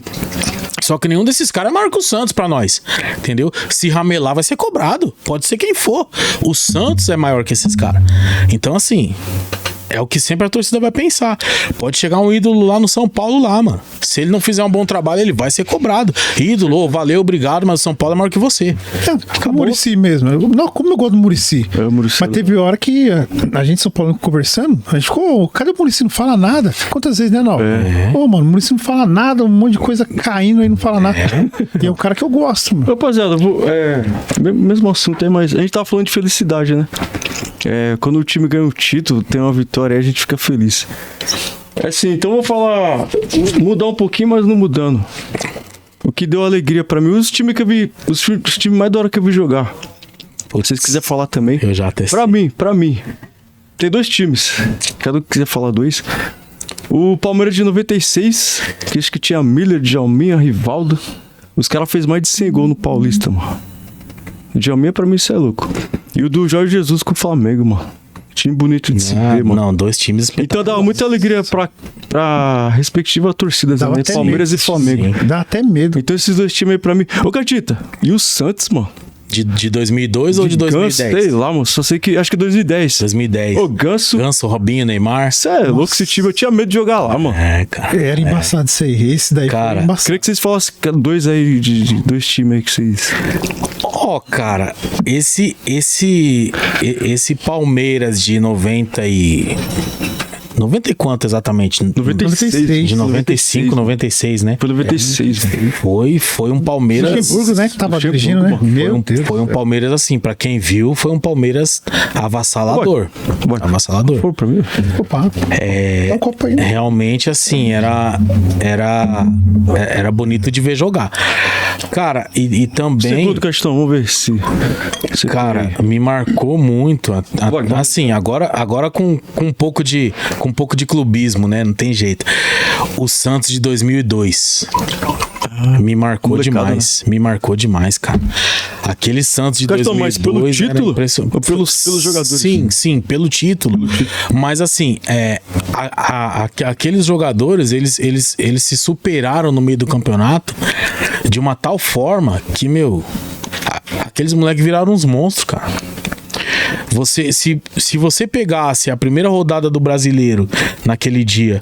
Só que nenhum desses caras é maior que o Santos pra nós. Entendeu? Se ramelar, vai ser cobrado. Pode ser quem for. O Santos é maior que esses caras. Então, assim... É o que sempre a torcida vai pensar. Pode chegar um ídolo lá no São Paulo lá, mano. Se ele não fizer um bom trabalho, ele vai ser cobrado. Ídolo, valeu, obrigado, mas o São Paulo é maior que você. O Muricy mesmo. Como eu gosto do Muricy. Mas teve hora que a gente, São Paulo, conversando, a gente ficou, cadê o Muricy? Não fala nada. Quantas vezes, né, não? Mano, o Muricy não fala nada, um monte de coisa caindo aí, não fala nada. E é o cara que eu gosto, mano. Rapaziada, mesmo assunto aí, mas a gente tava falando de felicidade, né? Quando o time ganha um título, tem uma vitória, aí a gente fica feliz. Assim, então eu vou falar, mudar um pouquinho, mas não mudando. O que deu alegria pra mim, os times que eu vi, os times mais da hora que eu vi jogar. Se vocês quiserem falar também. Eu já testei. Pra mim. Tem 2 times. Cada um que quiser falar 2. O Palmeiras de 96, que acho que tinha Miller, Djalminha, Rivaldo. Os caras fez mais de 100 gols no Paulista, mano. O Djalminha pra mim isso é louco. E o do Jorge Jesus com o Flamengo, mano. Time bonito de se ver, mano. Não, 2 times espetaculares. Então dá muita alegria pra respectiva torcida, né? Palmeiras e Flamengo. Sim. Dá até medo. Então esses 2 times aí pra mim... Ô, Catita, e o Santos, mano? De 2002 ou de 2010? Ganso, sei lá, mano. Só sei que... Acho que 2010. 2010. Ô, Ganso, Robinho, Neymar. Cê é louco esse time. Eu tinha medo de jogar lá, mano. Cara. Era embaçado isso aí. Esse daí cara, foi embaçado. Queria que vocês falassem 2 aí de 2 times aí que vocês... Ó, cara, esse Palmeiras de 90 e... 90 e quanto exatamente? 96. De 95, 96, né? Foi 96. Foi um Palmeiras... Luxemburgo, né? Que tava dirigindo, né? Foi um Palmeiras assim, pra quem viu, foi um Palmeiras avassalador. Avassalador. Foi pra mim? Opa. É um copo aí, né? Realmente, assim, era bonito de ver jogar. Cara, e também... Segundo questão, vamos ver se... Cara, me marcou muito. Assim, agora com um pouco de clubismo, né? Não tem jeito. O Santos de 2002. Me marcou demais. Né? Me marcou demais, cara. Aquele Santos de 2002... Mas pelo título? Ou pelos jogadores? Sim, pelo título. Mas assim, aqueles jogadores, eles se superaram no meio do campeonato de uma tal forma que, aqueles moleques viraram uns monstros, cara. Se você pegasse a primeira rodada do Brasileiro naquele dia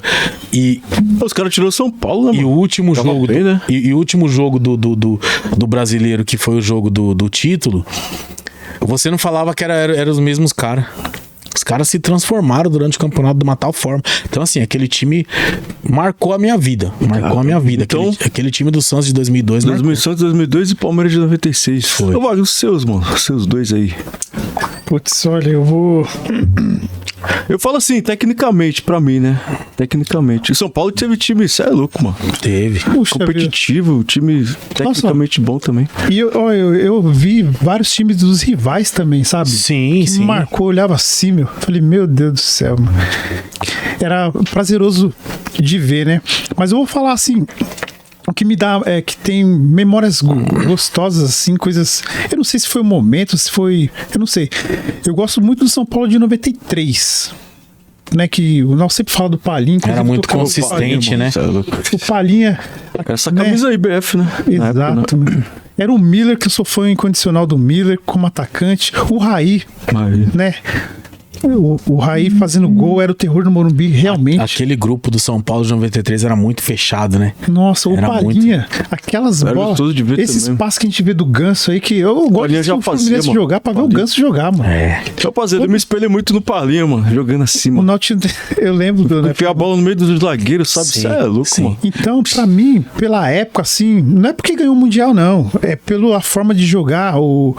e... Os caras tirou São Paulo, né, e o último jogo bem, né? e o último jogo do Brasileiro, que foi o jogo do título, você não falava que eram os mesmos caras. Os caras se transformaram durante o campeonato de uma tal forma. Então, assim, aquele time marcou a minha vida. Então, aquele time do Santos de 2002. Santos de 2002 e Palmeiras de 96. Foi. Os seus, mano. Os seus dois aí. Putz, olha, eu vou... Eu falo assim, tecnicamente, pra mim, né? Tecnicamente. O São Paulo teve time, isso é louco, mano. Teve. Puxa, competitivo, time tecnicamente bom também. E eu vi vários times dos rivais também, sabe? Sim, sim. Marcou, olhava assim, meu. Falei, meu Deus do céu, mano. Era prazeroso de ver, né? Mas eu vou falar assim... O que me dá é que tem memórias gostosas, assim, coisas... Eu não sei se foi o momento, se foi... Eu não sei. Eu gosto muito do São Paulo de 93. Né, que o Naldo sempre fala do Palinha. Era muito consistente, né? O Palinha... Essa camisa aí, BF, né? Exato. Era o Miller, que eu sou fã incondicional do Miller como atacante. O Raí, né? O Raí fazendo gol era o terror no Morumbi, realmente. Aquele grupo do São Paulo de 93 era muito fechado, né? Nossa, o Palinha, aquelas bolas, esse espaço que a gente vê do Ganso aí, que eu gosto de o Fluminense jogar pra ver o Ganso jogar, mano. Eu me espelhei muito no Palinha, mano, jogando assim, mano. O Nautilus, eu lembro do... Enfiar a bola no meio dos zagueiros, sabe? Isso é louco, mano. Então, pra mim, pela época, assim, não é porque ganhou o Mundial, não. É pela forma de jogar, o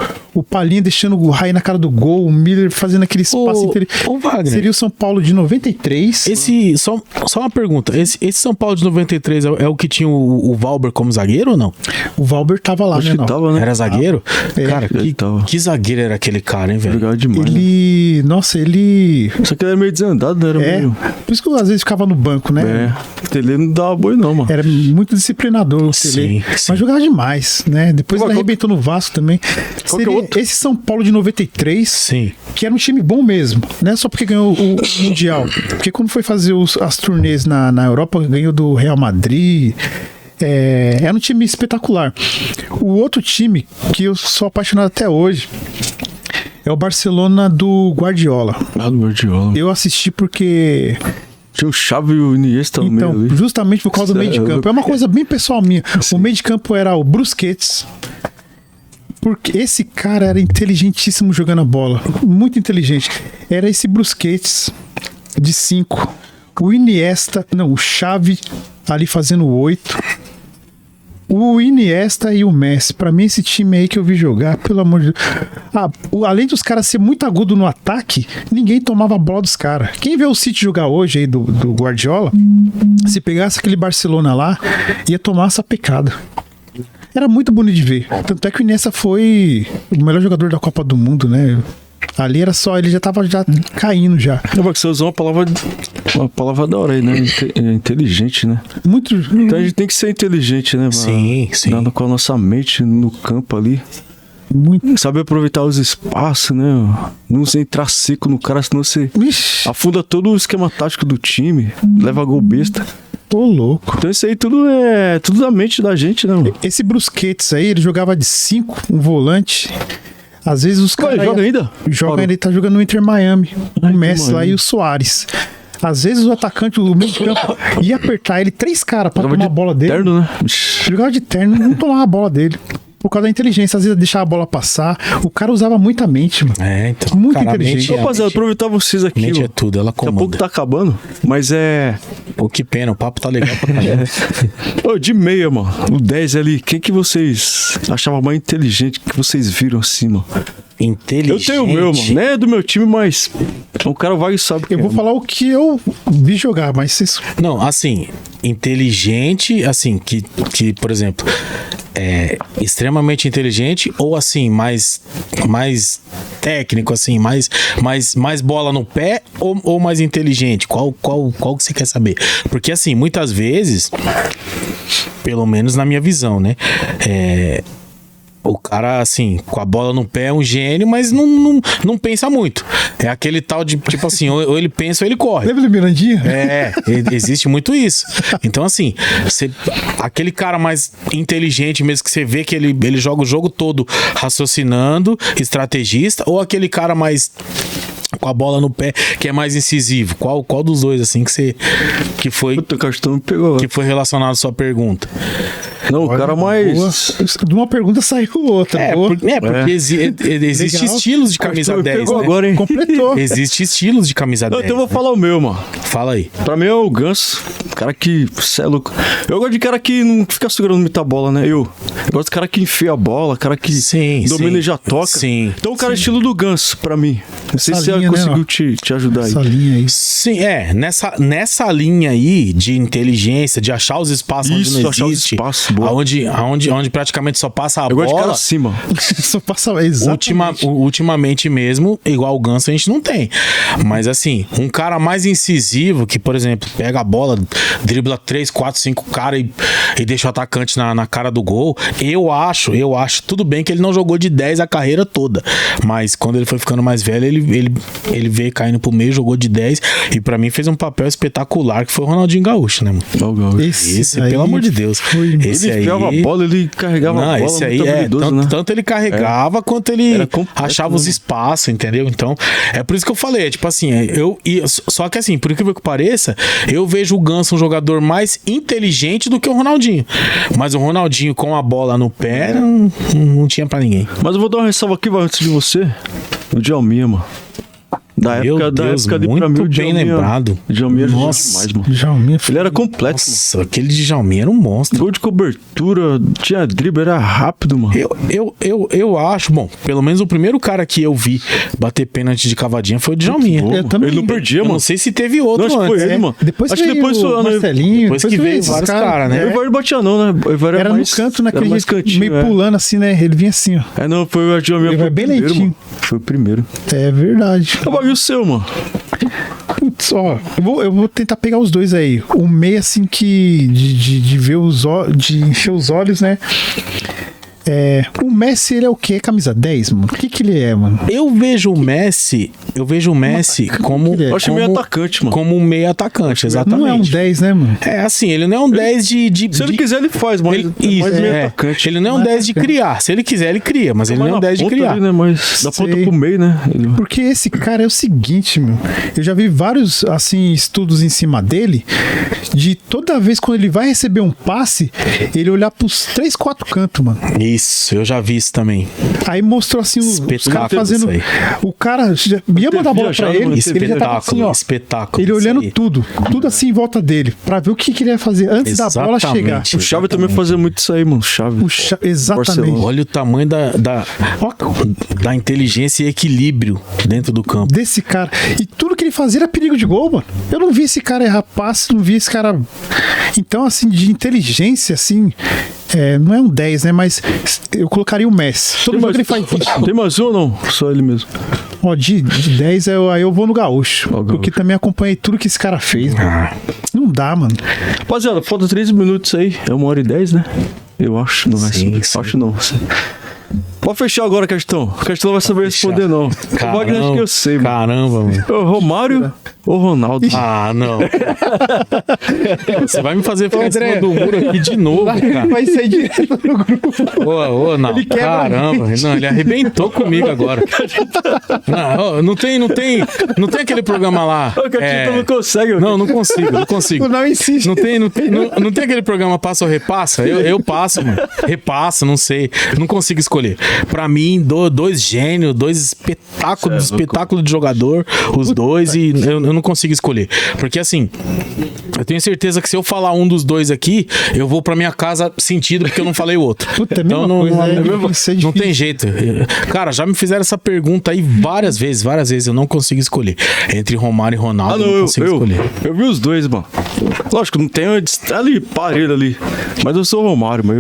Palinha deixando o Raí na cara do gol, o Miller fazendo aquele espaço inteiro. Ô, Wagner, seria o São Paulo de 93. Só uma pergunta. Esse São Paulo de 93 é o que tinha o Valber como zagueiro ou não? O Valber tava lá, né? Tava, né? Era zagueiro? Cara, que zagueiro era aquele cara, hein, velho? Jogava demais. Ele... Né? Nossa, ele... Só que ele era meio desandado, né? Era meio... Por isso que eu às vezes ficava no banco, né? O Tele não dava boi não, mano. Era muito disciplinador o Tele. Mas jogava demais, né? Depois ele arrebentou no Vasco também. Seria esse São Paulo de 93, que era um time bom mesmo, né? Só porque ganhou o Mundial. Porque quando foi fazer as turnês na Europa, ganhou do Real Madrid. Era um time espetacular. O outro time que eu sou apaixonado até hoje é o Barcelona do Guardiola. Do Guardiola. Eu assisti porque... Tinha o Xavi e o Iniesta no meio ali. Justamente por causa do meio de campo. É uma coisa bem pessoal minha. O meio de campo era o Busquets. Porque esse cara era inteligentíssimo jogando a bola. Muito inteligente. Era esse Busquets de 5. O Iniesta... Não, o Xavi ali fazendo 8. O Iniesta e o Messi. Pra mim, esse time aí que eu vi jogar, pelo amor de Deus. Além dos caras ser muito agudo no ataque, ninguém tomava a bola dos caras. Quem vê o City jogar hoje aí do Guardiola, se pegasse aquele Barcelona lá, ia tomar essa pecada. Era muito bonito de ver. Tanto é que o Iniesta foi o melhor jogador da Copa do Mundo, né? Ali era só, ele já tava caindo já. Você usou uma palavra da hora aí, né? Inteligente, né? Muito. Então a gente tem que ser inteligente, né? Sim. Dando com a nossa mente no campo ali. Muito. Saber aproveitar os espaços, né? Não se entrar seco no cara, senão você afunda todo o esquema tático do time, leva gol besta. Tô louco. Então isso aí tudo é tudo da mente da gente, né, mano? Esse Busquets aí, ele jogava de 5, um volante. Às vezes os caras... Joga ainda? Joga ainda, ele tá jogando no Inter Miami. O Messi lá e o Soares. Às vezes o atacante, o meio de campo, ia apertar ele 3 caras pra tomar a bola dele. Terno, né? Jogava de terno, não tomava a bola dele. por causa da inteligência. Às vezes deixava a bola passar. O cara usava muita mente, mano. Então. Muito cara, inteligente. Rapaziada, aproveitar vocês aqui. Mente Ó. é tudo, ela Daqui a pouco comanda. tá acabando, mas é... Pô, que pena, o papo tá legal pra caramba. Ô, de meia, mano. O 10 ali, quem que vocês achavam mais inteligente que vocês viram assim, mano? Eu Inteligente. tenho o meu, mano. Nem é do meu time, mas o cara vai e sabe que Eu vou falar o que eu vi jogar, mas vocês... Não, assim, inteligente, assim, que por exemplo, é extremamente inteligente ou assim, mais técnico, assim, mais bola no pé ou mais inteligente? Qual que você quer saber? Porque assim, muitas vezes, pelo menos na minha visão, né? O cara, assim, com a bola no pé é um gênio, mas não pensa muito. É aquele tal de, tipo assim, ou ele pensa ou ele corre. Lembra do Mirandinha? Existe muito isso. Então, assim, aquele cara mais inteligente mesmo, que você vê que ele joga o jogo todo raciocinando, estrategista, ou aquele cara mais com a bola no pé, que é mais incisivo? Qual dos dois, assim, que foi Puta, o Castão me pegou. que foi relacionado à sua pergunta? Não, o cara mais... De uma pergunta saiu outra. Boa. Porque existem Legal. estilos de camisa Me 10, pegou né? agora, hein? Completou. Existem estilos de camisa Não, 10. então eu vou falar o meu, mano. Fala aí. Pra mim é o Ganso. Cara que... Cê é louco. Eu gosto de cara que não fica segurando muita bola, né? Eu gosto de cara que enfia a bola, cara que domina e já toca. Sim. Então o cara é estilo do Ganso, pra mim. Não sei Essa se você linha, né, conseguiu ó? te ajudar aí. Essa linha aí. Sim, nessa linha aí de inteligência, de achar os espaços Isso, onde não achar os existe, espaços, boa. onde praticamente só passa a Eu gosto de cara bola. assim, mano. Só passa exatamente. Ultimamente mesmo, igual o Ganso, a gente não tem. Mas assim, um cara mais incisivo, que, por exemplo, pega a bola, dribla 3, 4, 5 caras e deixa o atacante na cara do gol, eu acho, tudo bem que ele não jogou de 10 a carreira toda, mas quando ele foi ficando mais velho, ele veio caindo pro meio, jogou de 10 e pra mim fez um papel espetacular, que foi o Ronaldinho Gaúcho, né, mano? Esse aí pelo amor de Deus. Esse Ele aí... enfiava a bola, ele carregava a bola. Esse aí muito habilidoso, né? tanto ele carregava quanto ele Era completo, achava os né? espaços, entendeu? Então, é por isso que eu falei, tipo assim, só que assim, por incrível que pareça, eu vejo o Ganso um jogador mais inteligente do que o Ronaldinho. Mas o Ronaldinho com a bola no pé não tinha pra ninguém. Mas eu vou dar uma ressalva aqui, vai, antes de você. O Djalminha, mano. Da Meu época Deus, ali, muito pra mim, o bem Djalminha... lembrado. O Djalminha era Nossa. demais, mano. Djalminha. Ele era completo, Nossa, aquele Djalminha era um monstro. mano. Gol de cobertura, tinha drible, era rápido, mano. Eu acho, bom, pelo menos o primeiro cara que eu vi bater pênalti de cavadinha foi o Djalminha. Bom, Eu também. Ele não perdia, Eu mano. não sei se teve outro Não, acho que antes. foi ele, mano. Depois Acho que veio depois o foi... Marcelinho. Depois que veio esses vários caras, né? O Ivar não batia não, né? O Ivar Era mais, no canto, era naquele mais jeito, cantinho, meio é. pulando assim, né? Ele vinha assim, ó. É, não, foi o Djalminha. Ele Foi vai o bem primeiro, lentinho. mano. Foi o primeiro. É verdade. E o seu, mano? Putz, ó, eu vou tentar pegar os dois aí. O meio, assim, que de ver os olhos, de encher os olhos, né? O Messi, ele é o quê? Camisa 10, mano? O que ele é, mano? Eu vejo o Messi como ele é? Eu acho meio atacante, mano. como um meio atacante, exatamente. Não é um 10, né, mano? É assim, ele não é um 10 de Se ele quiser, ele faz, mas ele, é mais meio é, atacante. ele não é um 10 de criar. Se ele quiser, ele cria, mas ele não é um 10 de criar. Ali, né? Mas da ponta Sei. pro meio, né? Ele... Porque esse cara é o seguinte, meu. Eu já vi vários, assim, estudos em cima dele, de toda vez quando ele vai receber um passe, ele olhar pros 3, 4 cantos, mano. Isso, eu já vi isso também. Aí mostrou assim os caras Espetáculo fazendo. isso aí. O cara ia mandar a bola pra viajado, ele, mano, ele já tava assim, ó. Espetáculo. Ele isso olhando aí. tudo assim em volta dele, pra ver o que ele ia fazer antes da bola chegar. Exatamente. O Xavi também fazia muito isso aí, mano. Xavi. Exatamente. Barcelona. Olha o tamanho da inteligência e equilíbrio dentro do campo. Desse cara. E tudo que ele fazia era perigo de gol, mano. Eu não vi esse cara errar passe, não vi esse cara. Então, assim, de inteligência, assim. Não é um 10, né? Mas eu colocaria o Messi. Todo jogo ele faz isso. Tem mais um ou não? Só ele mesmo. Ó, de 10 aí eu vou no Gaúcho. Ó, o Gaúcho. Porque também acompanhei tudo que esse cara fez. Mano. Não dá, mano. Rapaziada, falta 3 minutos aí. É 1h10, né? Eu acho. Não vai Sim, ser. sim. Acho não. Pode fechar agora, Castão. O Castão não vai saber responder, não. O Wagner acho que eu sei, mano. Caramba, mano. O Romário Ô, Ronaldo. Ah, não. Você vai me fazer ficar em cima do muro aqui de novo, cara. Vai sair direto no grupo. Ô, não. Caramba. Não, ele arrebentou comigo agora. Não tem aquele programa lá. O Catita não consegue. Não consigo. Não insiste. Não tem aquele programa passa ou repassa? Eu passo, mano. Repasso, não sei. Não consigo escolher. Pra mim, dois gênios, dois espetáculos de jogador, os dois, e eu não consigo escolher. Porque assim, eu tenho certeza que se eu falar um dos dois aqui, eu vou pra minha casa sentido porque eu não falei o outro. Puta, então não tem jeito. Cara, já me fizeram essa pergunta aí várias vezes. Eu não consigo escolher. Entre Romário e Ronaldo, eu não consigo escolher. Eu vi os dois, mano. Lógico, não tem ali, parelho ali. Mas eu sou o Romário, mas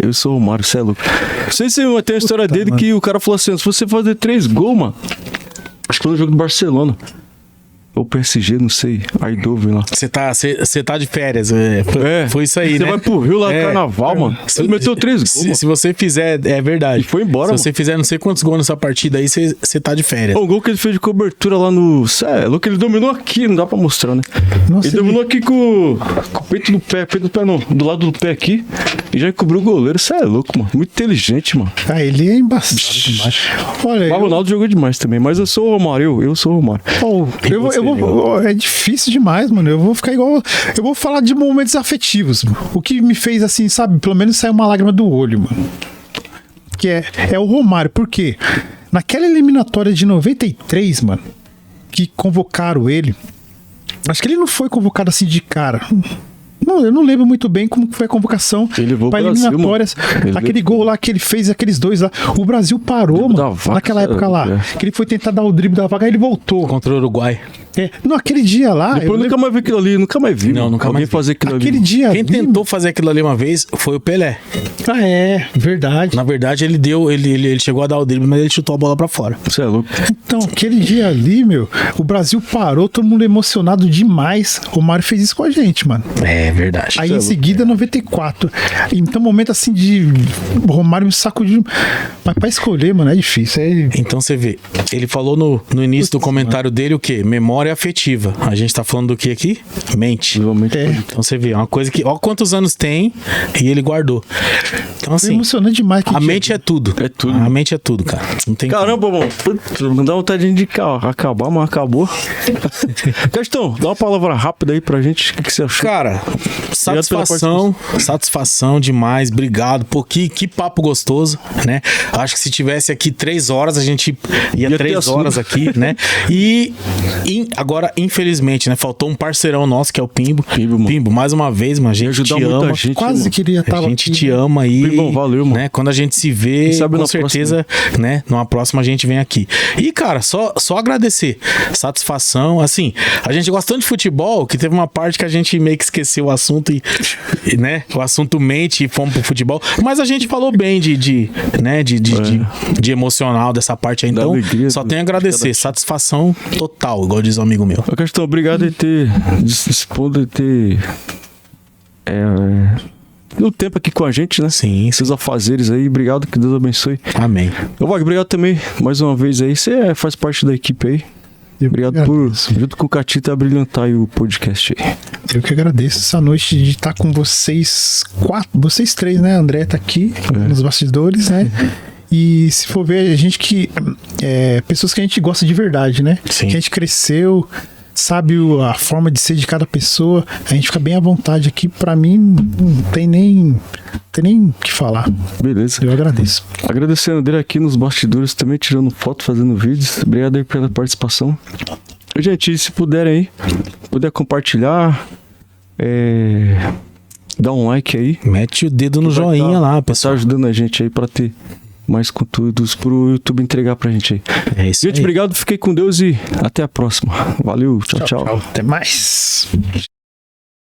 eu sou o Romário, você é louco. Não sei se tem uma história dele que o cara falou assim: se você fazer 3 gols, mano. Acho que foi no jogo do Barcelona. Ou PSG, não sei. Eindhoven lá. Você tá de férias. Foi isso aí, né? Você vai pro Rio lá no carnaval, mano. Você meteu 3 gols. Se você fizer, é verdade. E foi embora, Se você fizer não sei quantos gols nessa partida aí, você tá de férias. O gol que ele fez de cobertura lá no... É louco, ele dominou aqui, não dá pra mostrar, né? Nossa, ele dominou aqui com o peito do pé não, do lado do pé aqui, e já encobriu o goleiro. Isso é louco, mano. Muito inteligente, mano. Ah, ele é embaçado demais. Olha, o Ronaldo jogou demais também, mas eu sou o Romário, eu sou o Romário. É difícil demais, mano. Eu vou ficar igual. Eu vou falar de momentos afetivos. O que me fez assim, sabe? Pelo menos saiu uma lágrima do olho, mano. Que é o Romário. Por quê? Naquela eliminatória de 93, mano, que convocaram ele. Acho que ele não foi convocado assim de cara. Não, eu não lembro muito bem como foi a convocação para eliminatórias. Aquele gol lá que ele fez, aqueles dois lá. O Brasil parou, mano, naquela época lá. Que ele foi tentar dar o drible da vaga e ele voltou. Contra o Uruguai. Não, aquele dia lá... Depois nunca mais vi aquilo ali, nunca mais vi. Não, nunca mais fazer aquilo aquele ali. Dia Quem tentou fazer aquilo ali uma vez foi o Pelé. Ah, é, verdade. Na verdade, ele chegou a dar o drible, mas ele chutou a bola pra fora. Você é louco. Então, aquele dia ali, meu, o Brasil parou, todo mundo emocionado demais. O Mário fez isso com a gente, mano. É verdade. Aí em seguida, 94. Então, momento assim de... O Romário me sacudiu. Mas pra escolher, mano, é difícil. Então, você vê, ele falou no início do comentário dele o quê? Memória afetiva. A gente tá falando do que aqui? Mente. Então você vê, é uma coisa que... Ó quantos anos tem e ele guardou. Então assim... Foi emocionante demais. A mente é tudo. É tudo. A mente é tudo, cara. Não tem Caramba, mano. Não dá vontade de acabar, mas acabou. Castão, dá uma palavra rápida aí pra gente. O que você achou? Cara, satisfação demais. Obrigado. Pô, que papo gostoso, né? Acho que se tivesse aqui 3 horas, a gente ia 3 horas aqui, né? E agora, infelizmente, né? Faltou um parceirão nosso, que é o Pimbo. Pimbo, mais uma vez, mano, a gente te ama. Gente, quase mano. queria estar A gente te ama aí. Pimbão, valeu, mano. Né? Quando a gente se vê, com certeza, né? Numa próxima a gente vem aqui. E, cara, só agradecer. Satisfação, assim, a gente gosta tanto de futebol que teve uma parte que a gente meio que esqueceu o assunto e né? O assunto mente e fomos pro futebol. Mas a gente falou bem de emocional dessa parte aí. Então, só tenho a agradecer. Satisfação total, igual diz um amigo meu. Castão, obrigado de ter disposto de ter no tempo aqui com a gente, né? Sim. Seus afazeres aí, obrigado, que Deus abençoe. Amém. Wagner, obrigado também, mais uma vez aí. Você faz parte da equipe aí. Obrigado por, junto com o Catita, brilhantar aí o podcast aí. Eu que agradeço essa noite de estar com vocês 4, vocês 3, né? André tá aqui nos bastidores, né? E se for ver, a gente que... pessoas que a gente gosta de verdade, né? Sim. Que a gente cresceu, sabe a forma de ser de cada pessoa. A gente fica bem à vontade aqui. Pra mim, não tem nem o que falar. Beleza. Eu agradeço. Agradecendo dele aqui nos bastidores, também tirando foto, fazendo vídeos. Obrigado aí pela participação. Gente, se puderem aí, puder compartilhar, dá um like aí. Mete o dedo no joinha lá, pessoal. Tá ajudando a gente aí pra ter mais conteúdos pro YouTube entregar pra gente aí. É isso aí. Gente, obrigado, fiquei com Deus e até a próxima. Valeu, tchau. Até mais.